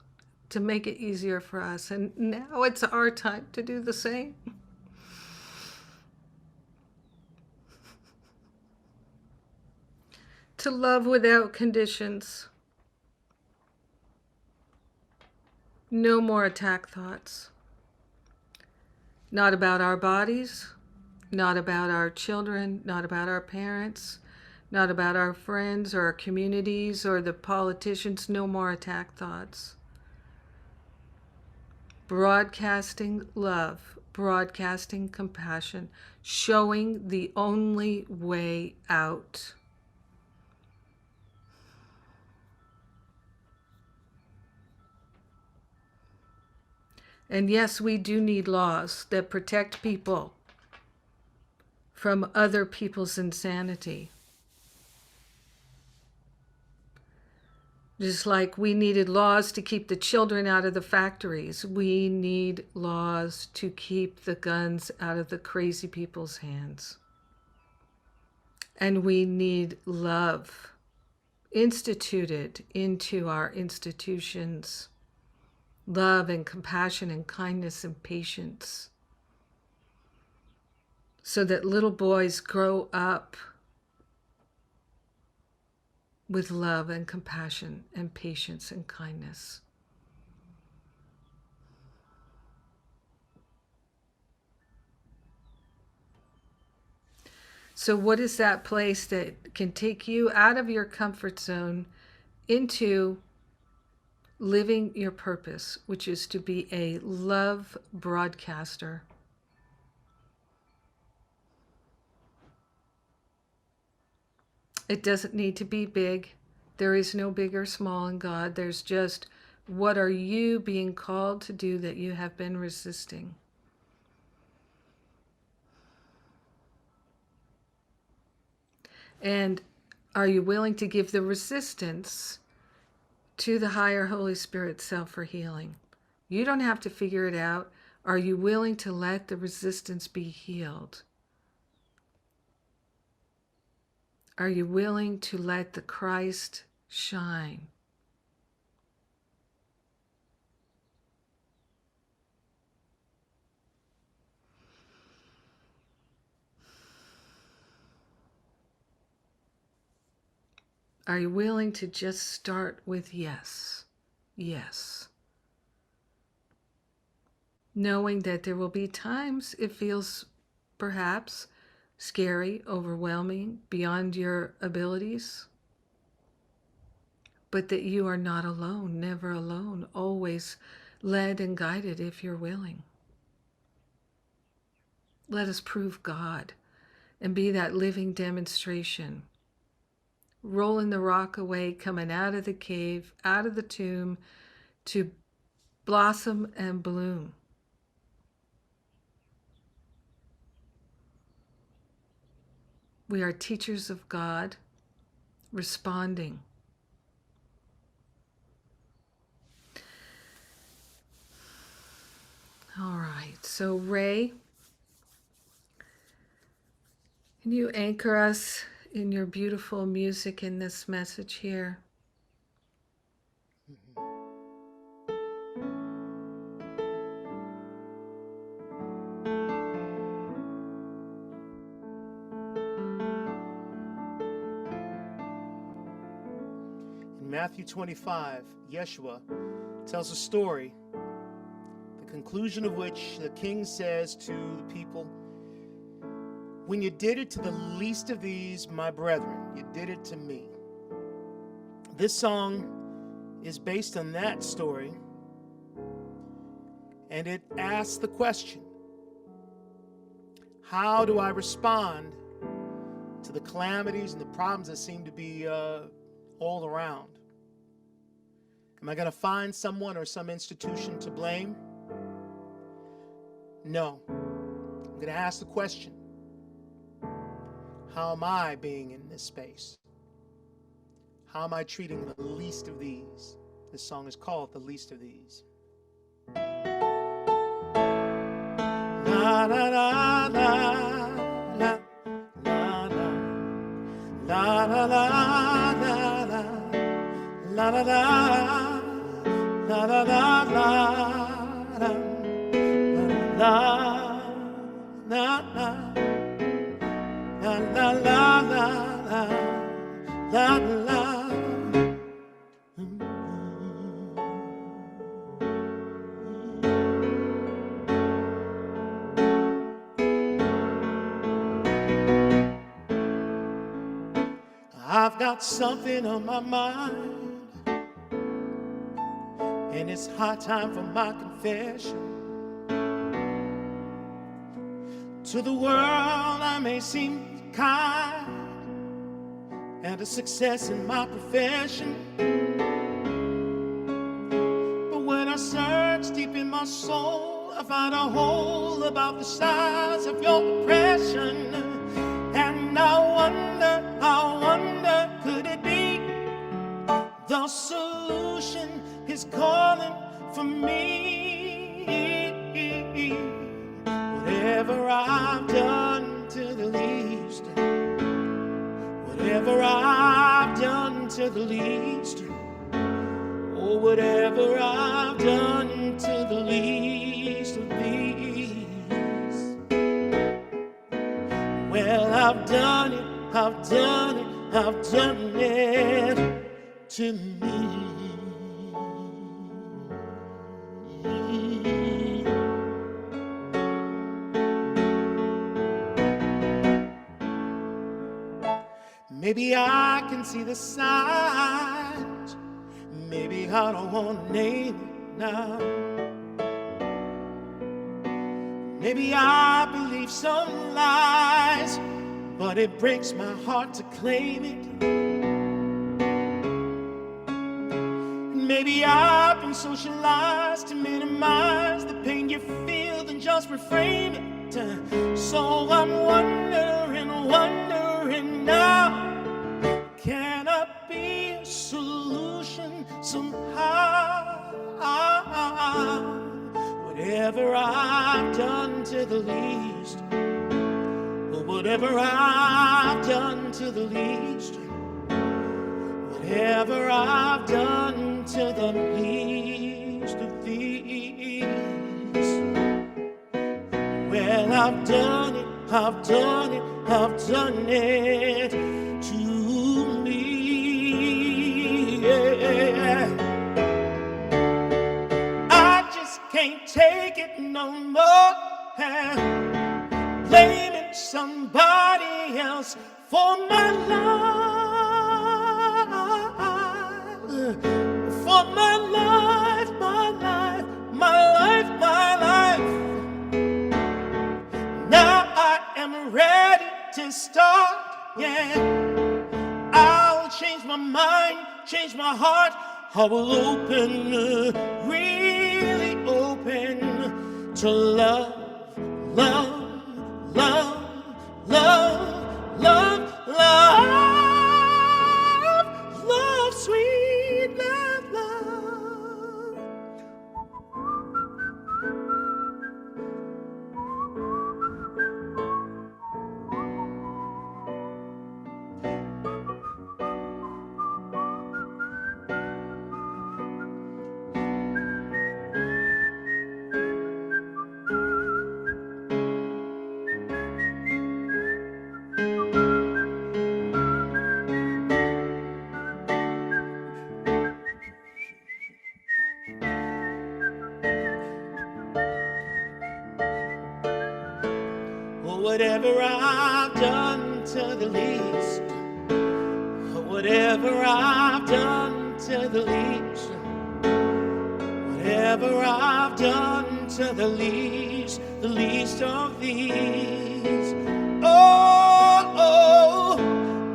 to make it easier for us. And now it's our time to do the same. To love without conditions. No more attack thoughts. Not about our bodies, not about our children, not about our parents, not about our friends or our communities or the politicians. No more attack thoughts. Broadcasting love, broadcasting compassion, showing the only way out. And yes, we do need laws that protect people from other people's insanity. Just like we needed laws to keep the children out of the factories, we need laws to keep the guns out of the crazy people's hands. And we need love instituted into our institutions. Love and compassion and kindness and patience, so that little boys grow up with love and compassion and patience and kindness. So what is that place that can take you out of your comfort zone into living your purpose, which is to be a love broadcaster? It doesn't need to be big. There is no big or small in God. There's just, what are you being called to do that you have been resisting? And are you willing to give the resistance to the higher Holy Spirit self for healing? You don't have to figure it out. Are you willing to let the resistance be healed? Are you willing to let the Christ shine? Are you willing to just start with yes? Yes. Knowing that there will be times it feels perhaps scary, overwhelming, beyond your abilities. but that you are not alone, never alone, always led and guided if you're willing. Let us prove God and be that living demonstration, rolling the rock away, coming out of the cave, out of the tomb, to blossom and bloom. We are teachers of God, responding. All right, so Ray, can you anchor us in your beautiful music in this message here? In Matthew 25, Yeshua tells a story, the conclusion of which the king says to the people, "When you did it to the least of these, my brethren, you did it to me." This song is based on that story, and it asks the question, how do I respond to the calamities and the problems that seem to be all around? Am I going to find someone or some institution to blame? No. I'm going to ask the question, how am I being in this space? How am I treating the least of these? This song is called The Least of These. La la la la la la la la la la la la la la la la la la. I've got something on my mind, and it's high time for my confession. To the world I may seem kind and a success in my profession, but when I search deep in my soul, I find a hole about the size of your depression. And I wonder, could it be the solution is calling for me? Whatever I've done to the least, whatever I've done to the least, oh, whatever I've done to the least of these, well, I've done it, I've done it, I've done it to me. Maybe I can see the signs, maybe I don't want to name it now. Maybe I believe some lies, but it breaks my heart to claim it. Maybe I've been socialized to minimize the pain you feel, then just reframe it. So I'm wondering now, can I be a solution somehow? Whatever I've done to the least, or whatever I've done to the least, whatever I've done to the least of these, well, I've done it, I've done it, I've done it to me. Yeah. I just can't take it no more, blaming somebody else for my life. all my life, my life, my life, my life. Now I am ready to start, yeah. I'll change my mind, change my heart. I will open, really open to love, love, love, love, love, love, love, sweet love, love. Whatever I've done to the least, whatever I've done to the least, whatever I've done to the least of these, oh,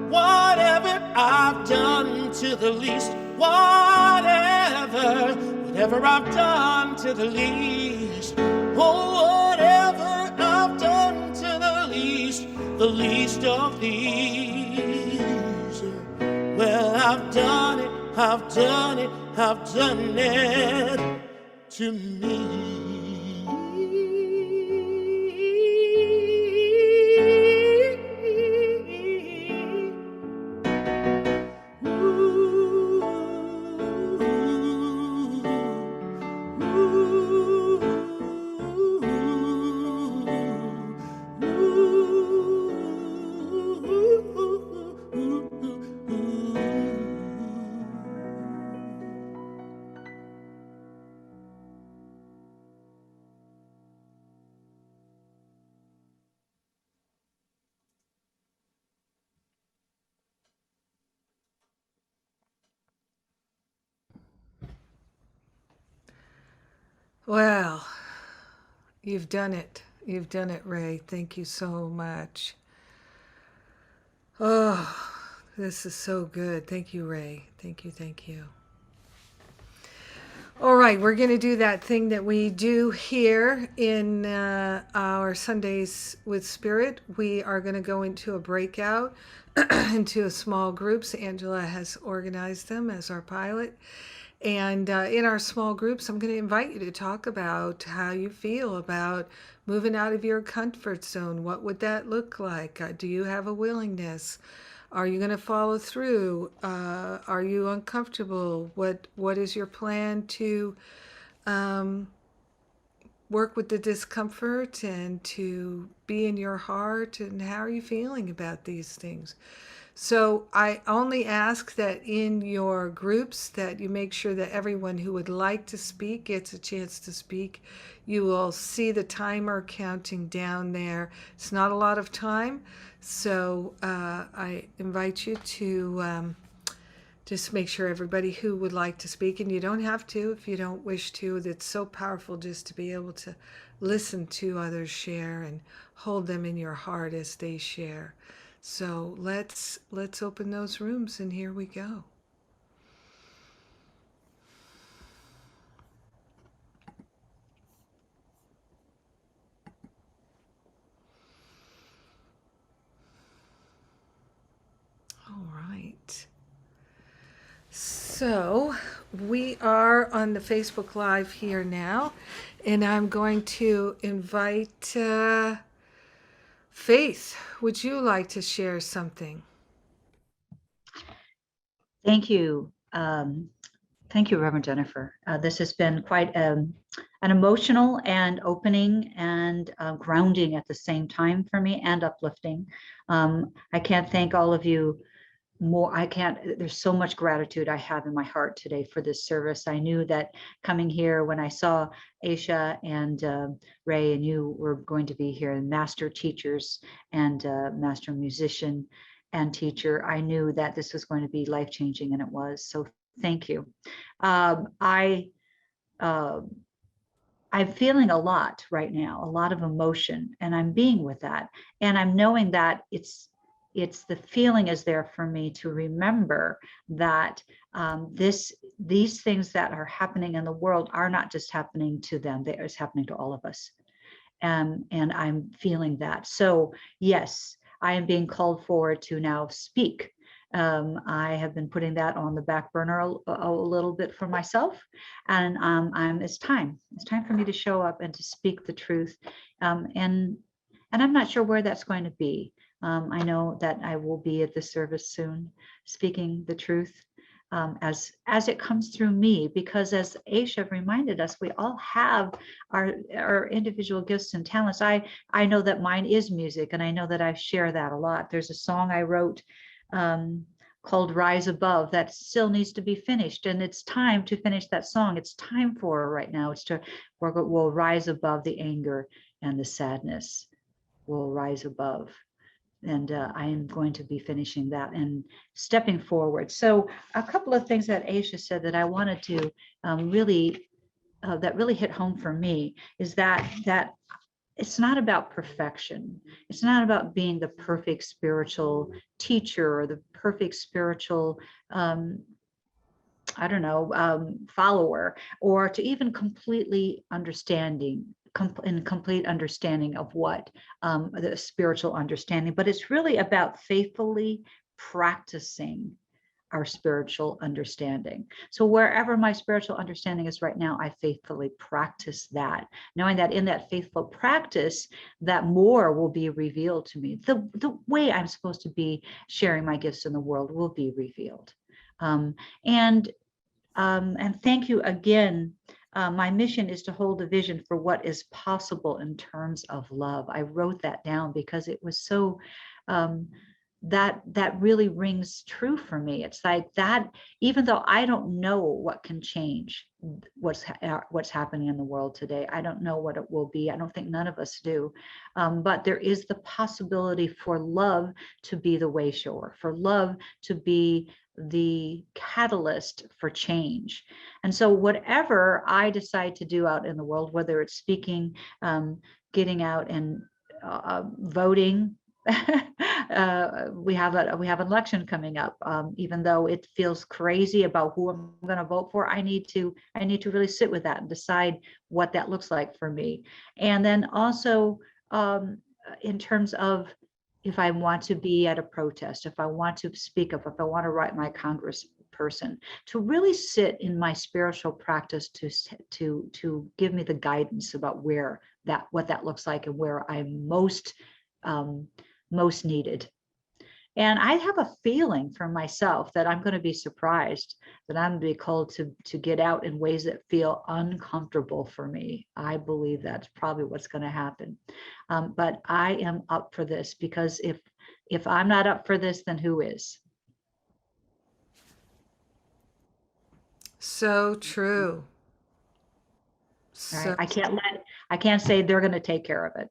whatever I've done to the least, whatever I've done to the least, oh, whatever I've done to the least of these. Well, I've done it, I've done it, I've done it to me. Well, you've done it. You've done it, Ray. Thank you so much. Oh, this is so good. Thank you, Ray. Thank you, thank you. All right, we're going to do that thing that we do here in our Sundays with Spirit. We are going to go into a breakout, into small groups. Angela has organized them as our pilot. And in our small groups, I'm going to invite you to talk about how you feel about moving out of your comfort zone. What would that look like? Do you have a willingness? Are you going to follow through? Are you uncomfortable? What is your plan to work with the discomfort and to be in your heart? And how are you feeling about these things? So I only ask that in your groups that you make sure that everyone who would like to speak gets a chance to speak. You will see the timer counting down there. It's not a lot of time, so I invite you to just make sure everybody who would like to speak, and you don't have to if you don't wish to. It's so powerful just to be able to listen to others share and hold them in your heart as they share. So let's open those rooms, and here we go. All right. So we are on the Facebook Live here now, and I'm going to invite Faith. Would you like to share something? Thank you. Thank you, Reverend Jennifer. This has been quite an emotional and opening and grounding at the same time for me, and uplifting. I can't thank all of you more. There's so much gratitude I have in my heart today for this service. I knew that coming here, when I saw Eisha and Ray and you were going to be here, and master teachers and master musician and teacher, I knew that this was going to be life-changing, and it was. So Thank you. Um, I, um I'm feeling a lot right now, a lot of emotion, and I'm being with that. And I'm knowing that it's the feeling is there for me to remember that these things that are happening in the world are not just happening to them, it's happening to all of us. And I'm feeling that. So yes, I am being called forward to now speak. I have been putting that on the back burner a little bit for myself, and it's time. It's time for me to show up and to speak the truth. And I'm not sure where that's going to be. I know that I will be at the service soon, speaking the truth as it comes through me, because as Aisha reminded us, we all have our individual gifts and talents. I know that mine is music, and I know that I share that a lot. There's a song I wrote called Rise Above that still needs to be finished, and it's time to finish that song. It's time for it right now. We'll rise above the anger and the sadness. We'll rise above. And I am going to be finishing that and stepping forward. So a couple of things that Aisha said that I wanted to really that really hit home for me is that it's not about perfection. It's not about being the perfect spiritual teacher or the perfect spiritual I don't know, follower, or to even completely in complete understanding of what the spiritual understanding, but it's really about faithfully practicing our spiritual understanding. So wherever my spiritual understanding is right now, I faithfully practice that, knowing that in that faithful practice, that more will be revealed to me. The way I'm supposed to be sharing my gifts in the world will be revealed. Um, and and thank you again. My mission is to hold a vision for what is possible in terms of love. I wrote that down because it was so um, that really rings true for me. It's like that, even though I don't know what can change what's happening in the world today. I don't know what it will be. I don't think none of us do. But there is the possibility for love to be the way shower, for love to be the catalyst for change. And so whatever I decide to do out in the world, whether it's speaking, getting out and voting, we have an election coming up. Even though it feels crazy about who I'm going to vote for, I need to really sit with that and decide what that looks like for me. And then also in terms of if I want to be at a protest, if I want to speak up, if I want to write my congressperson, to really sit in my spiritual practice to give me the guidance about what that looks like and where I'm most needed. And I have a feeling for myself that I'm going to be surprised, that I'm going to be called to get out in ways that feel uncomfortable for me. I believe that's probably what's going to happen. But I am up for this, because if I'm not up for this, then who is? So true. Right? So I can't say they're going to take care of it,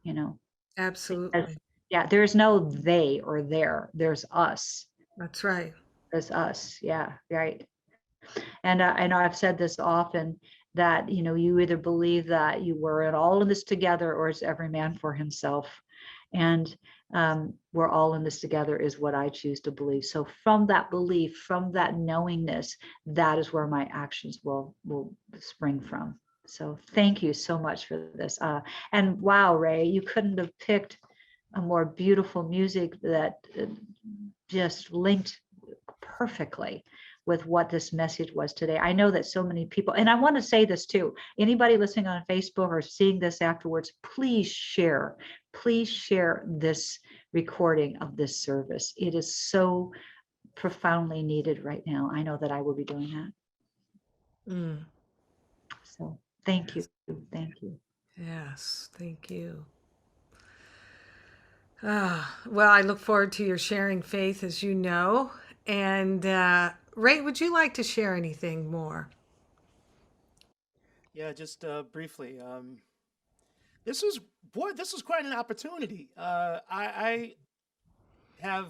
you know. absolutely. Yeah, there's no they or there. There's us. That's right. There's us. Yeah, right. And I know I've said this often, that you either believe that you were all in this together, or it's every man for himself. And we're all in this together is what I choose to believe. So from that belief, from that knowingness, that is where my actions will spring from. So thank you so much for this. And wow, Ray, you couldn't have picked a more beautiful music that just linked perfectly with what this message was today. I know that so many people, and I want to say this too, anybody listening on Facebook or seeing this afterwards, please share this recording of this service. It is so profoundly needed right now. I know that I will be doing that. Mm, So thank you. yes. Thank you. Yes. Thank you. Well, I look forward to your sharing faith, as you know. And Ray, would you like to share anything more? Yeah, just briefly. This was quite an opportunity. I have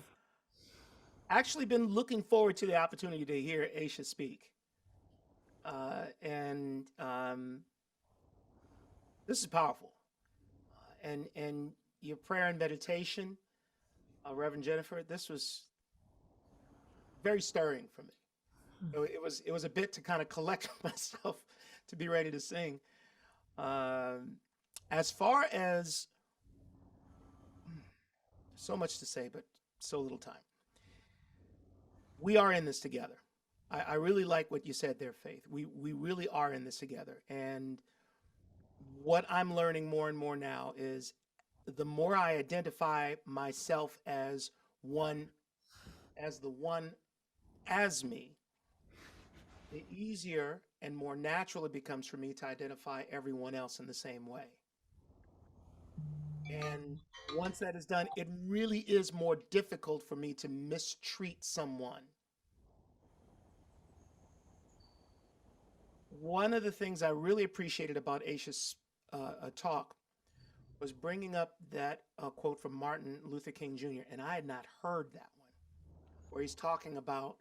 actually been looking forward to the opportunity to hear Eisha speak. And this is powerful. And your prayer and meditation, Reverend Jennifer, this was very stirring for me. It was a bit to kind of collect myself to be ready to sing. As far as so much to say, but so little time. We are in this together. I really like what you said there, Faith. We really are in this together. And what I'm learning more and more now is the more I identify myself as one, as the one as me, the easier and more natural it becomes for me to identify everyone else in the same way. And once that is done, it really is more difficult for me to mistreat someone. One of the things I really appreciated about Aisha's talk was bringing up that quote from Martin Luther King Jr., and I had not heard that one, where he's talking about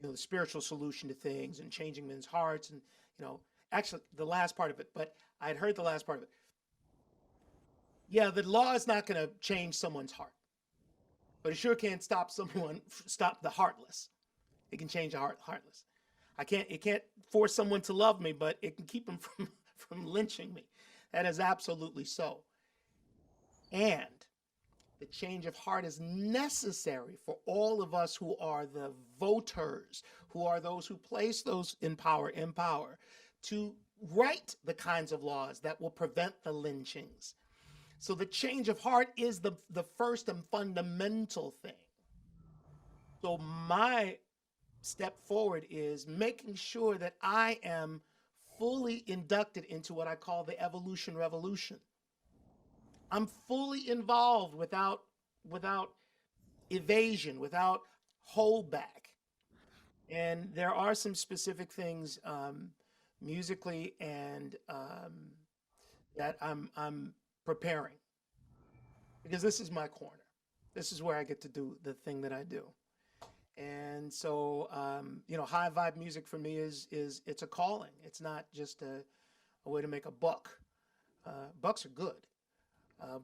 the spiritual solution to things and changing men's hearts, and actually the last part of it, but I had heard the last part of it. Yeah, the law is not going to change someone's heart, but it sure can stop the heartless. It can change a heartless. It can't force someone to love me, but it can keep them from lynching me. That is absolutely so. And the change of heart is necessary for all of us who are the voters, who are those who place those in power, to write the kinds of laws that will prevent the lynchings. So the change of heart is the first and fundamental thing. So my step forward is making sure that I am fully inducted into what I call the evolution revolution. I'm fully involved without evasion, without holdback. And there are some specific things musically and that I'm preparing, because this is my corner. This is where I get to do the thing that I do. And so, high vibe music for me is it's a calling. It's not just a way to make a buck. Bucks are good,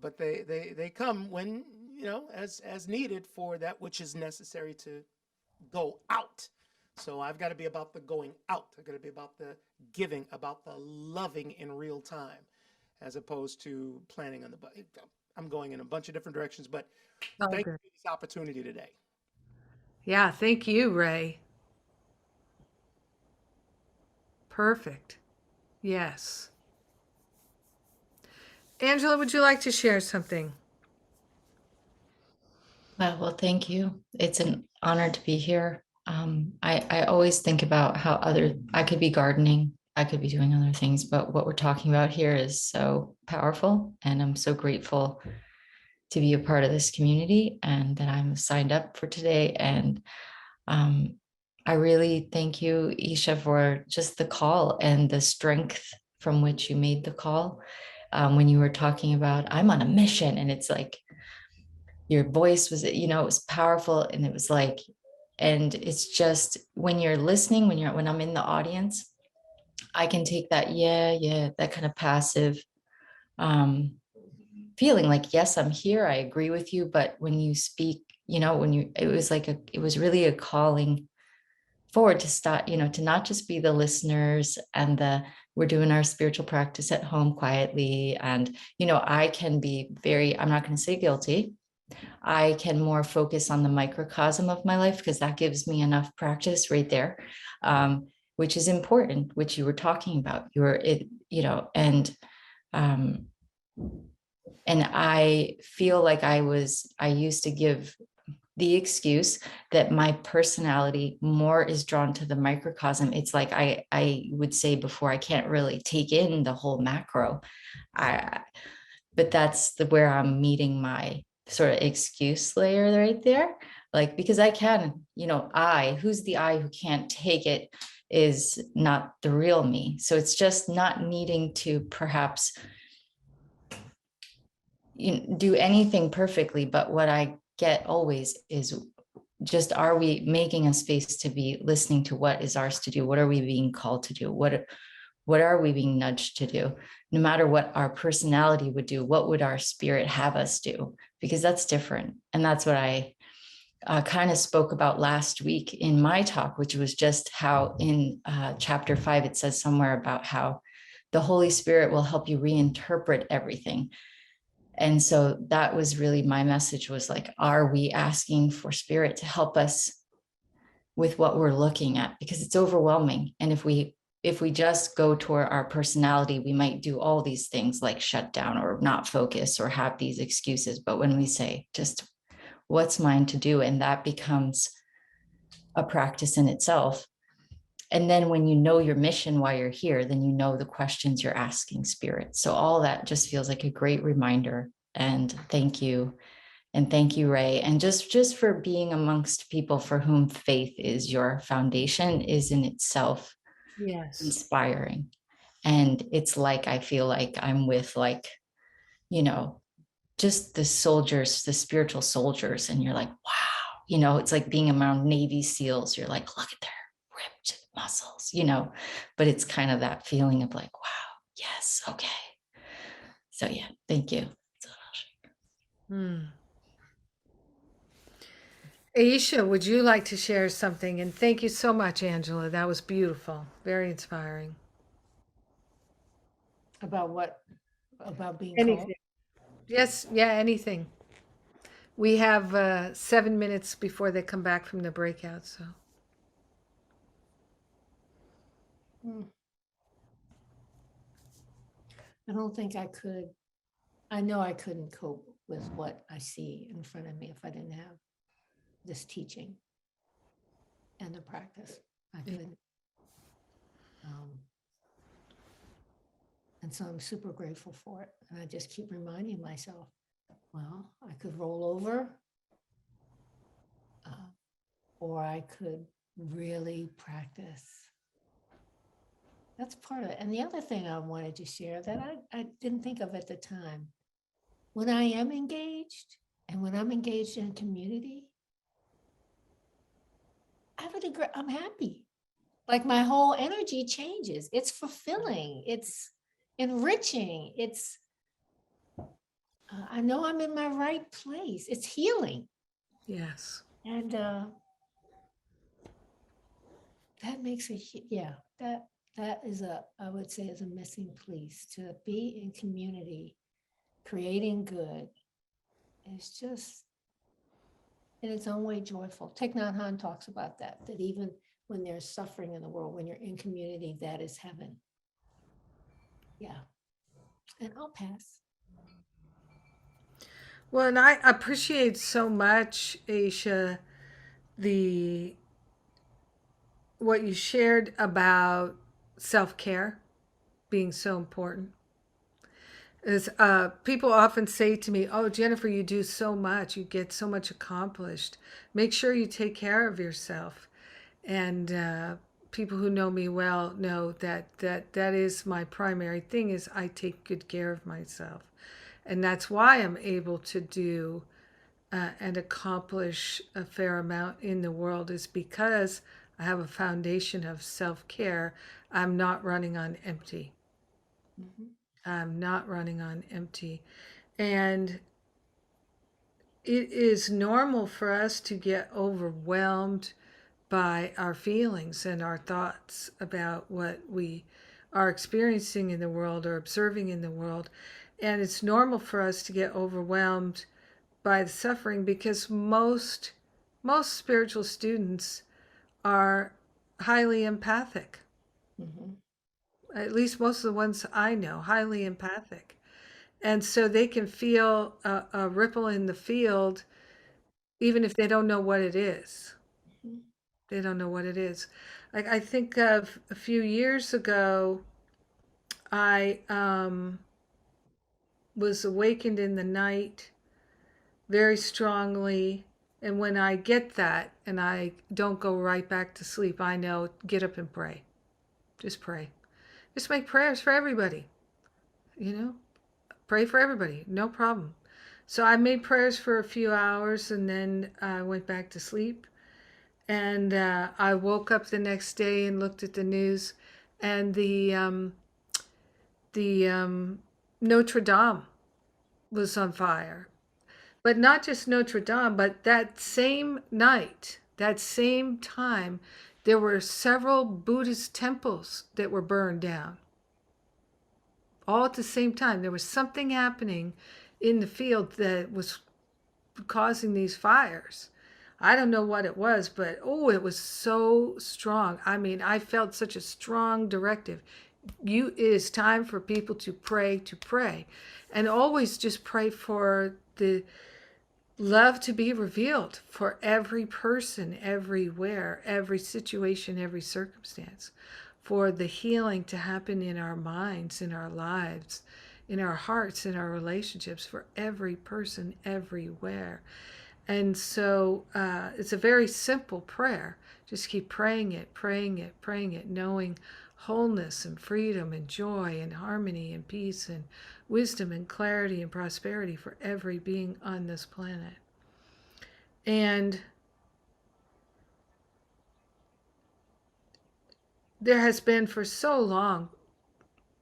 but they come when as needed for that which is necessary to go out. So I've got to be about the going out. I've got to be about the giving, about the loving in real time, as opposed to planning on the. I'm going in a bunch of different directions, but thank you for this opportunity today. Yeah, thank you, Ray. Perfect. Yes. Angela, would you like to share something? Well, thank you. It's an honor to be here. I always think about how I could be gardening, I could be doing other things, but what we're talking about here is so powerful, and I'm so grateful to be a part of this community and that I'm signed up for today. And I really thank you, Eisha, for just the call and the strength from which you made the call. When you were talking about, I'm on a mission, and it's like, your voice was, it was powerful, and it was like, and it's just when you're listening, when I'm in the audience, I can take that, that kind of passive feeling like, yes, I'm here, I agree with you. But when you speak, it was really a calling forward to start, to not just be the listeners and we're doing our spiritual practice at home quietly. And, I can be I'm not going to say guilty. I can more focus on the microcosm of my life, because that gives me enough practice right there, which is important, which you were talking about. And I feel like I used to give the excuse that my personality more is drawn to the microcosm. It's like I would say before, I can't really take in the whole macro. But that's where I'm meeting my sort of excuse layer right there. Like, because I can, who's the I who can't take it is not the real me. So it's just not needing to perhaps do anything perfectly. But what I get always is just, are we making a space to be listening to what is ours to do? What are we being called to do? What are we being nudged to do? No matter what our personality would do, what would our spirit have us do? Because that's different. And that's what I kind of spoke about last week in my talk, which was just how in chapter 5, it says somewhere about how the Holy Spirit will help you reinterpret everything. And so that was really my message, was like, are we asking for spirit to help us with what we're looking at? Because it's overwhelming. And if we just go toward our personality, we might do all these things like shut down or not focus or have these excuses. But when we say, just what's mine to do, and that becomes a practice in itself. And then when you know your mission while you're here, then you know the questions you're asking spirit. So all that just feels like a great reminder. And thank you. And thank you, Ray. And just for being amongst people for whom faith is your foundation is in itself Yes. inspiring. And it's like, I feel like I'm with, like, you know, just the soldiers, the spiritual soldiers. And you're like, wow, it's like being around Navy SEALs. You're like, look at their ripped muscles, but it's kind of that feeling of like, wow, yes, okay. So yeah, thank you. Eisha, would you like to share something? And thank you so much, Angela. That was beautiful. Very inspiring. About what? About being called? Anything. Yes, yeah, anything. We have 7 minutes before they come back from the breakout, so. I don't think I could. I know I couldn't cope with what I see in front of me if I didn't have this teaching and the practice. I couldn't. And so I'm super grateful for it. And I just keep reminding myself, well, I could roll over, or I could really practice. That's part of it. And the other thing I wanted to share that I didn't think of at the time, when I am engaged and when I'm engaged in community, I'm happy. Like my whole energy changes. It's fulfilling. It's enriching. I know I'm in my right place. It's healing. Yes. And that makes that is I would say is a missing piece. To be in community, creating good, is just in its own way joyful. Thich Nhat Hanh talks about that even when there's suffering in the world, when you're in community, that is heaven. Yeah. And I'll pass. Well, and I appreciate so much, Aisha, what you shared about self-care being so important. Is people often say to me, "Oh, Jennifer, you do so much. You get so much accomplished. Make sure you take care of yourself." And people who know me well know that is my primary thing. Is I take good care of myself, and that's why I'm able to do and accomplish a fair amount in the world. Is because I have a foundation of self-care. I'm not running on empty. Mhm. I'm not running on empty. And it is normal for us to get overwhelmed by our feelings and our thoughts about what we are experiencing in the world or observing in the world. And it's normal for us to get overwhelmed by the suffering because most spiritual students are highly empathic. Mhm. At least most of the ones I know, highly empathic. And so they can feel a ripple in the field, even if they don't know what it is. Mhm. They don't know what it is. Like I think of a few years ago, I was awakened in the night very strongly. And when I get that and I don't go right back to sleep, I know, get up and pray. Just pray. Just make prayers for everybody, you know? Pray for everybody, no problem. So I made prayers for a few hours and then I went back to sleep. And I woke up the next day and looked at the news, and the Notre Dame was on fire. But not just Notre Dame, but that same night, that same time, there were several Buddhist temples that were burned down. All at the same time. There was something happening in the field that was causing these fires. I don't know what it was, but oh, it was so strong. I mean, I felt such a strong directive. It is time for people to pray, and always just pray for the love to be revealed for every person, everywhere, every situation, every circumstance, for the healing to happen in our minds, in our lives, in our hearts, in our relationships, for every person, everywhere. And so it's a very simple prayer. Just keep praying it, praying it, praying it, knowing wholeness and freedom and joy and harmony and peace and wisdom and clarity and prosperity for every being on this planet. And there has been for so long,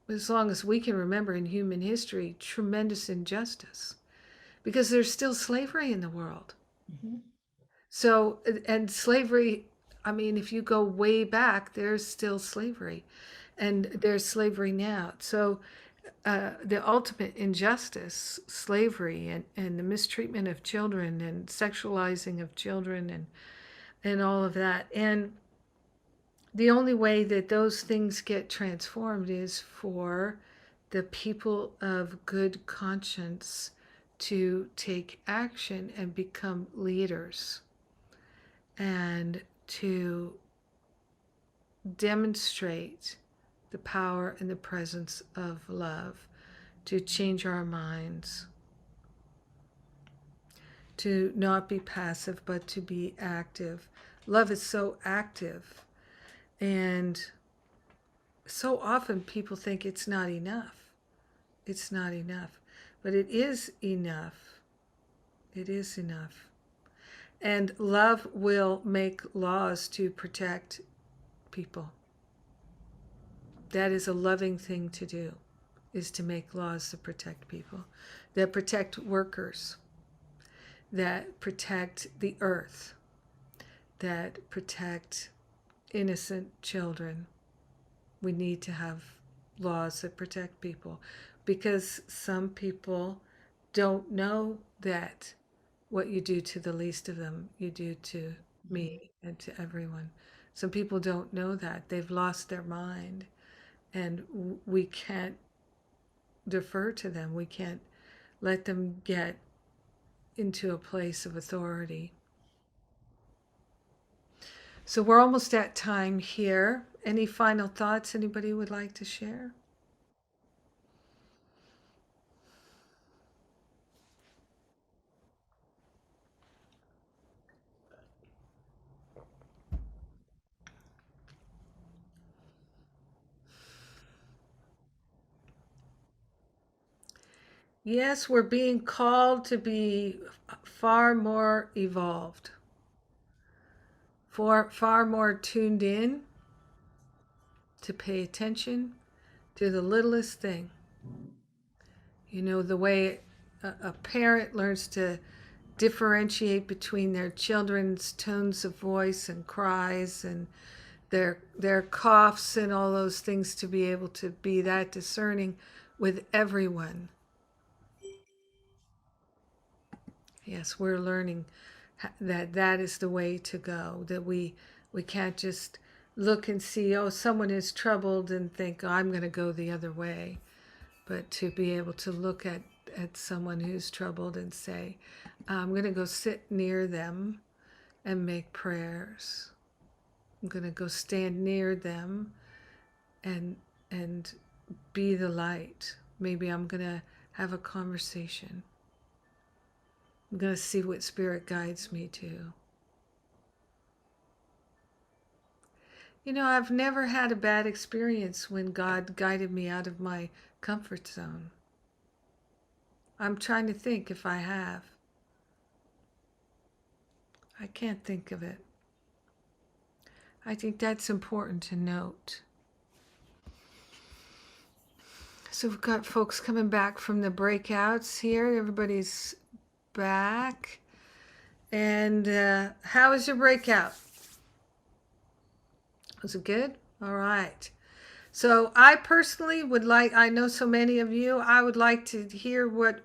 as long as we can remember in human history, tremendous injustice because there's still slavery in the world. Mhm. So, and slavery, I mean, if you go way back, there's still slavery, and there's slavery now. So, the ultimate injustice, slavery, and the mistreatment of children, and sexualizing of children, and all of that. And the only way that those things get transformed is for the people of good conscience to take action and become leaders and to demonstrate the power and the presence of love, to change our minds, to not be passive but to be active. Love is so active, and so often people think it's not enough. It's not enough, but it is enough. It is enough. And love will make laws to protect people. That is a loving thing to do, is to make laws that protect people, that protect workers, that protect the earth, that protect innocent children. We need to have laws that protect people because some people don't know that what you do to the least of them, you do to me and to everyone. Some people don't know that. They've lost their mind, and we can't defer to them. We can't let them get into a place of authority. So we're almost at time here. Any final thoughts anybody would like to share? Yes, we're being called to be far more evolved, far more tuned in, to pay attention to the littlest thing. You know, the way a parent learns to differentiate between their children's tones of voice and cries and their coughs and all those things, to be able to be that discerning with everyone. Yes, we're learning that that is the way to go, that we can't just look and see, oh, someone is troubled and think, oh, I'm going to go the other way, but to be able to look at someone who's troubled and say, I'm going to go sit near them and make prayers. I'm going to go stand near them and be the light. Maybe I'm going to have a conversation. I'm going to see what spirit guides me to. You know, I've never had a bad experience when God guided me out of my comfort zone. I'm trying to think if I have. I can't think of it. I think that's important to note. So we've got folks coming back from the breakouts here. Everybody's back. And how was your breakout? Was it good? All right. So I personally would like, I know so many of you, I would like to hear what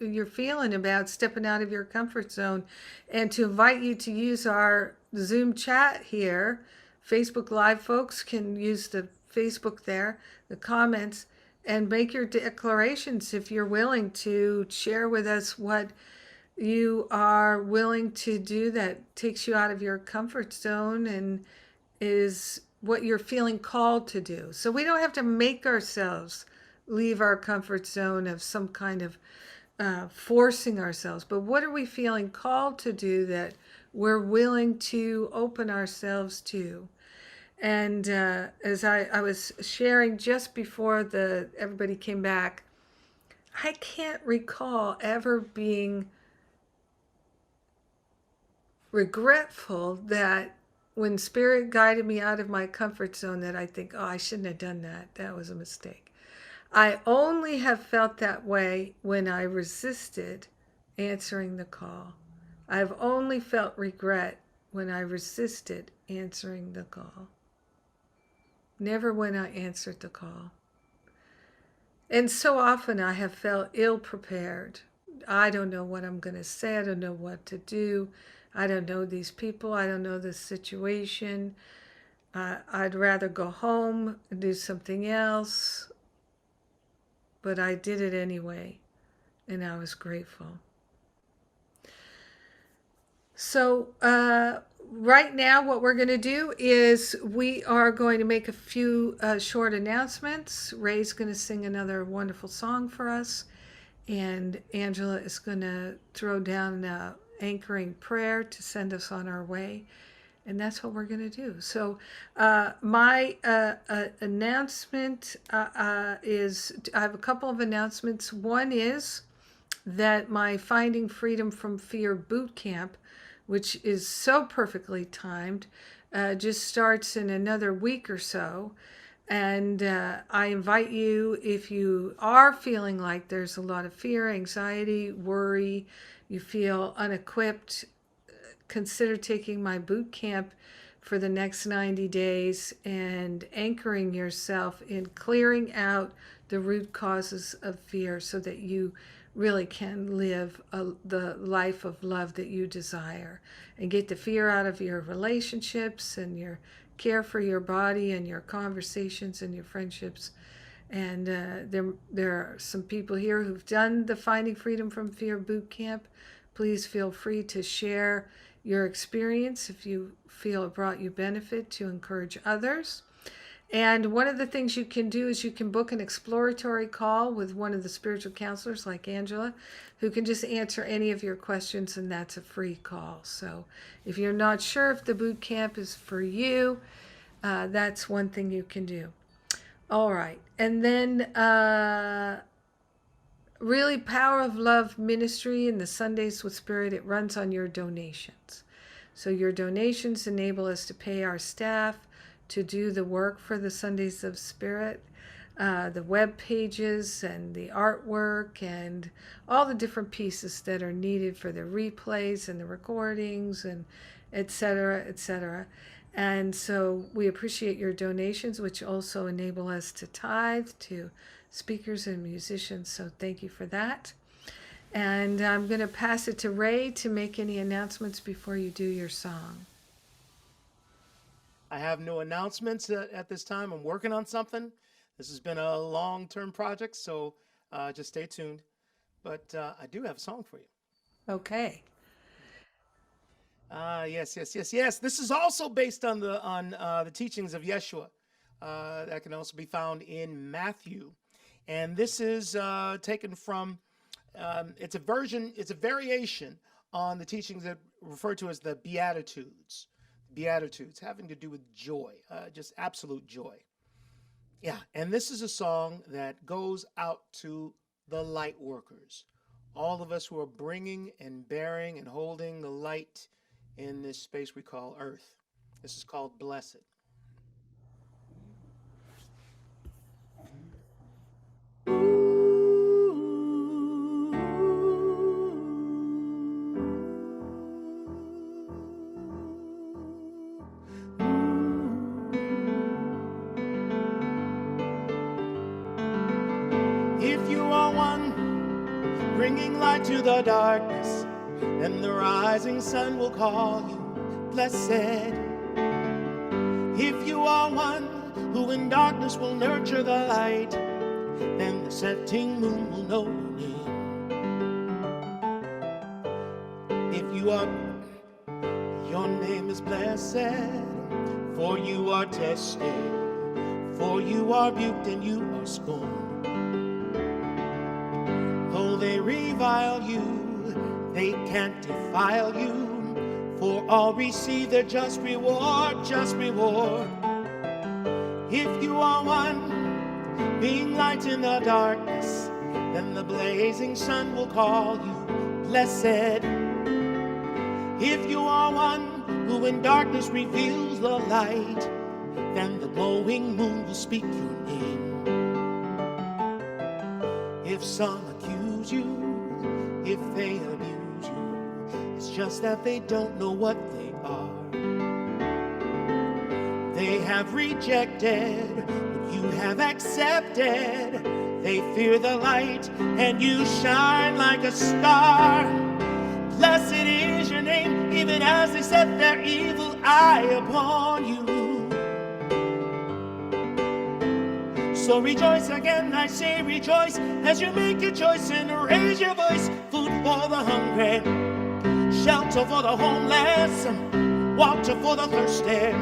you're feeling about stepping out of your comfort zone, and to invite you to use our Zoom chat here. Facebook Live folks can use the Facebook there, the comments, and make your declarations if you're willing to share with us what you are willing to do that takes you out of your comfort zone and is what you're feeling called to do. So we don't have to make ourselves leave our comfort zone of some kind of forcing ourselves, but what are we feeling called to do that we're willing to open ourselves to? And as I was sharing just before everybody came back, I can't recall ever being regretful that when Spirit guided me out of my comfort zone, that I think, oh, I shouldn't have done that. That was a mistake. I only have felt that way when I resisted answering the call. I've only felt regret when I resisted answering the call. Never when I answered the call. And so often I have felt ill prepared. I don't know what I'm going to say. I don't know what to do. I don't know these people. I don't know this situation. I'd rather go home and do something else. But I did it anyway, and I was grateful. So right now what we're going to do is we are going to make a few short announcements. Ray's going to sing another wonderful song for us, and Angela is going to throw down an anchoring prayer to send us on our way. And that's what we're going to do. So my announcement is, I have a couple of announcements. One is that my Finding Freedom from Fear boot camp, which is so perfectly timed, just starts in another week or so. And I invite you, if you are feeling like there's a lot of fear, anxiety, worry, you feel unequipped, consider taking my boot camp for the next 90 days and anchoring yourself in clearing out the root causes of fear so that you really can live the life of love that you desire, and get the fear out of your relationships and your care for your body and your conversations and your friendships. And there are some people here who've done the Finding Freedom from Fear boot camp. Please feel free to share your experience if you feel it brought you benefit, to encourage others. And one of the things you can do is you can book an exploratory call with one of the spiritual counselors like Angela, who can just answer any of your questions, and that's a free call. So if you're not sure if the boot camp is for you, that's one thing you can do. All right. And then really, Power of Love Ministry and the Sundays with Spirit, it runs on your donations. So your donations enable us to pay our staff to do the work for the Sundays of Spirit, the web pages and the artwork and all the different pieces that are needed for the replays and the recordings and et cetera, et cetera. And so we appreciate your donations, which also enable us to tithe to speakers and musicians. So thank you for that. And I'm going to pass it to Ray to make any announcements before you do your song. I have no announcements at this time. I'm working on something. This has been a long-term project, so just stay tuned. But I do have a song for you. Okay. Yes. This is also based on the teachings of Yeshua. That can also be found in Matthew, and this is taken from. It's a variation on the teachings that referred to as the Beatitudes. Beatitudes having to do with joy, just absolute joy. Yeah, and this is a song that goes out to the light workers all of us who are bringing and bearing and holding the light in this space we call Earth. This is called Blessed. If you are one bringing light to the darkness, then the rising sun will call you blessed. If you are one who in darkness will nurture the light, then the setting moon will know your name. If you are, your name is blessed, for you are tested, for you are rebuked and you are scorned. Though they revile you, they can't defile you, for all receive their just reward, just reward. If you are one being light in the darkness, then the blazing sun will call you blessed. If you are one who in darkness reveals the light, then the glowing moon will speak your name. If some accuse you, if they abuse you, it's just that they don't know what they are. They have rejected what you have accepted. They fear the light and you shine like a star. Blessed is your name, even as they set their evil eye upon you. So rejoice again, I say rejoice, as you make your choice and raise your voice. Food for the hungry, shelter for the homeless, water for the thirsty,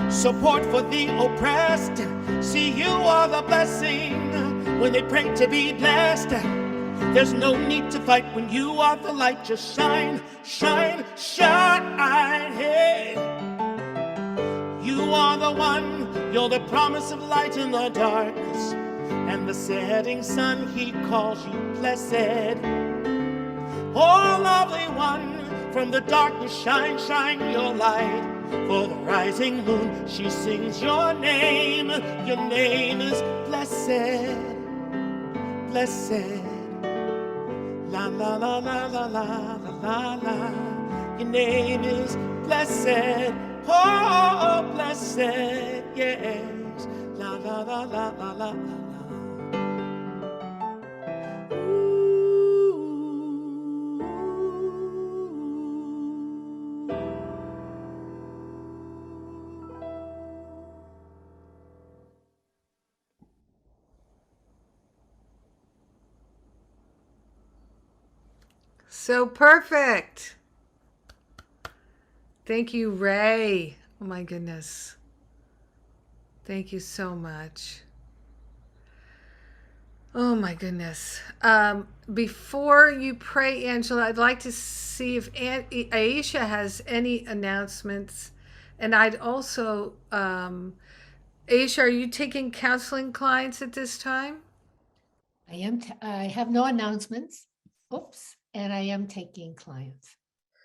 support for the oppressed. See, you are the blessing when they pray to be blessed. There's no need to fight when you are the light. Just shine, shine, shine. Hey, you are the one, you're the promise of light in the darkness, and the setting sun, he calls you blessed. Oh, lovely one, from the darkness shine, shine your light. For the rising moon, she sings your name. Your name is blessed, blessed. La la la la la la la la. Your name is blessed. Oh, blessed, yes. La la la la la la la. So perfect. Thank you, Ray. Oh my goodness. Thank you so much. Oh my goodness. Before you pray, Angela, I'd like to see if Aisha has any announcements. And I'd also, Aisha, are you taking counseling clients at this time? I have no announcements. Oops. And I am taking clients.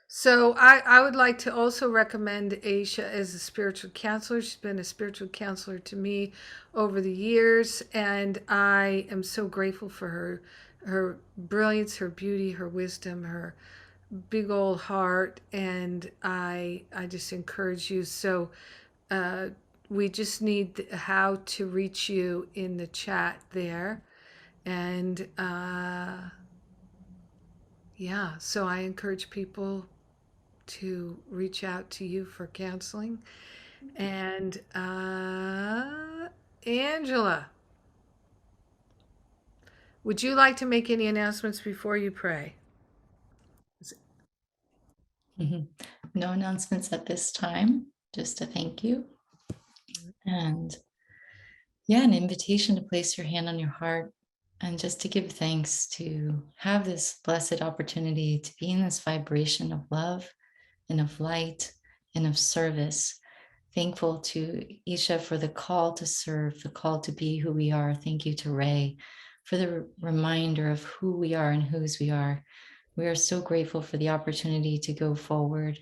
So I would like to also recommend Aisha as a spiritual counselor. She's been a spiritual counselor to me over the years, and I am so grateful for her brilliance, her beauty, her wisdom, her big old heart, and I just encourage you. So we just need how to reach you in the chat there, and yeah, so I encourage people to reach out to you for counseling. And Angela, would you like to make any announcements before you pray? No announcements at this time, just a thank you. And yeah, an invitation to place your hand on your heart and just to give thanks to have this blessed opportunity to be in this vibration of love and of light and of service. Thankful to Eisha for the call to serve, the call to be who we are. Thank you to Ray for the reminder of who we are and whose we are. We are so grateful for the opportunity to go forward,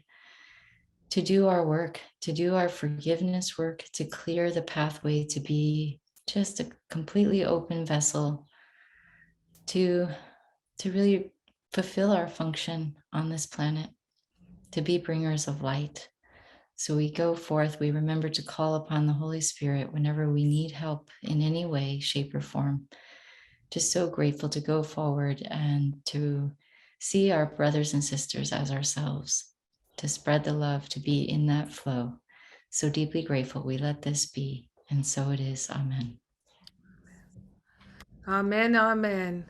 to do our work, to do our forgiveness work, to clear the pathway, to be just a completely open vessel, to really fulfill our function on this planet, to be bringers of light. So we go forth, we remember to call upon the Holy Spirit whenever we need help in any way, shape, or form. Just so grateful to go forward and to see our brothers and sisters as ourselves, to spread the love, to be in that flow. So deeply grateful we let this be. And so it is. Amen. Amen, amen.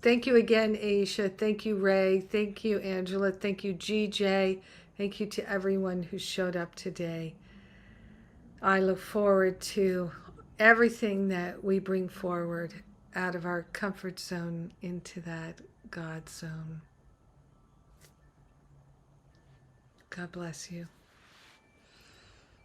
Thank you again, Aisha. Thank you, Ray. Thank you, Angela. Thank you, GJ. Thank you to everyone who showed up today. I look forward to everything that we bring forward out of our comfort zone into that God zone. God bless you.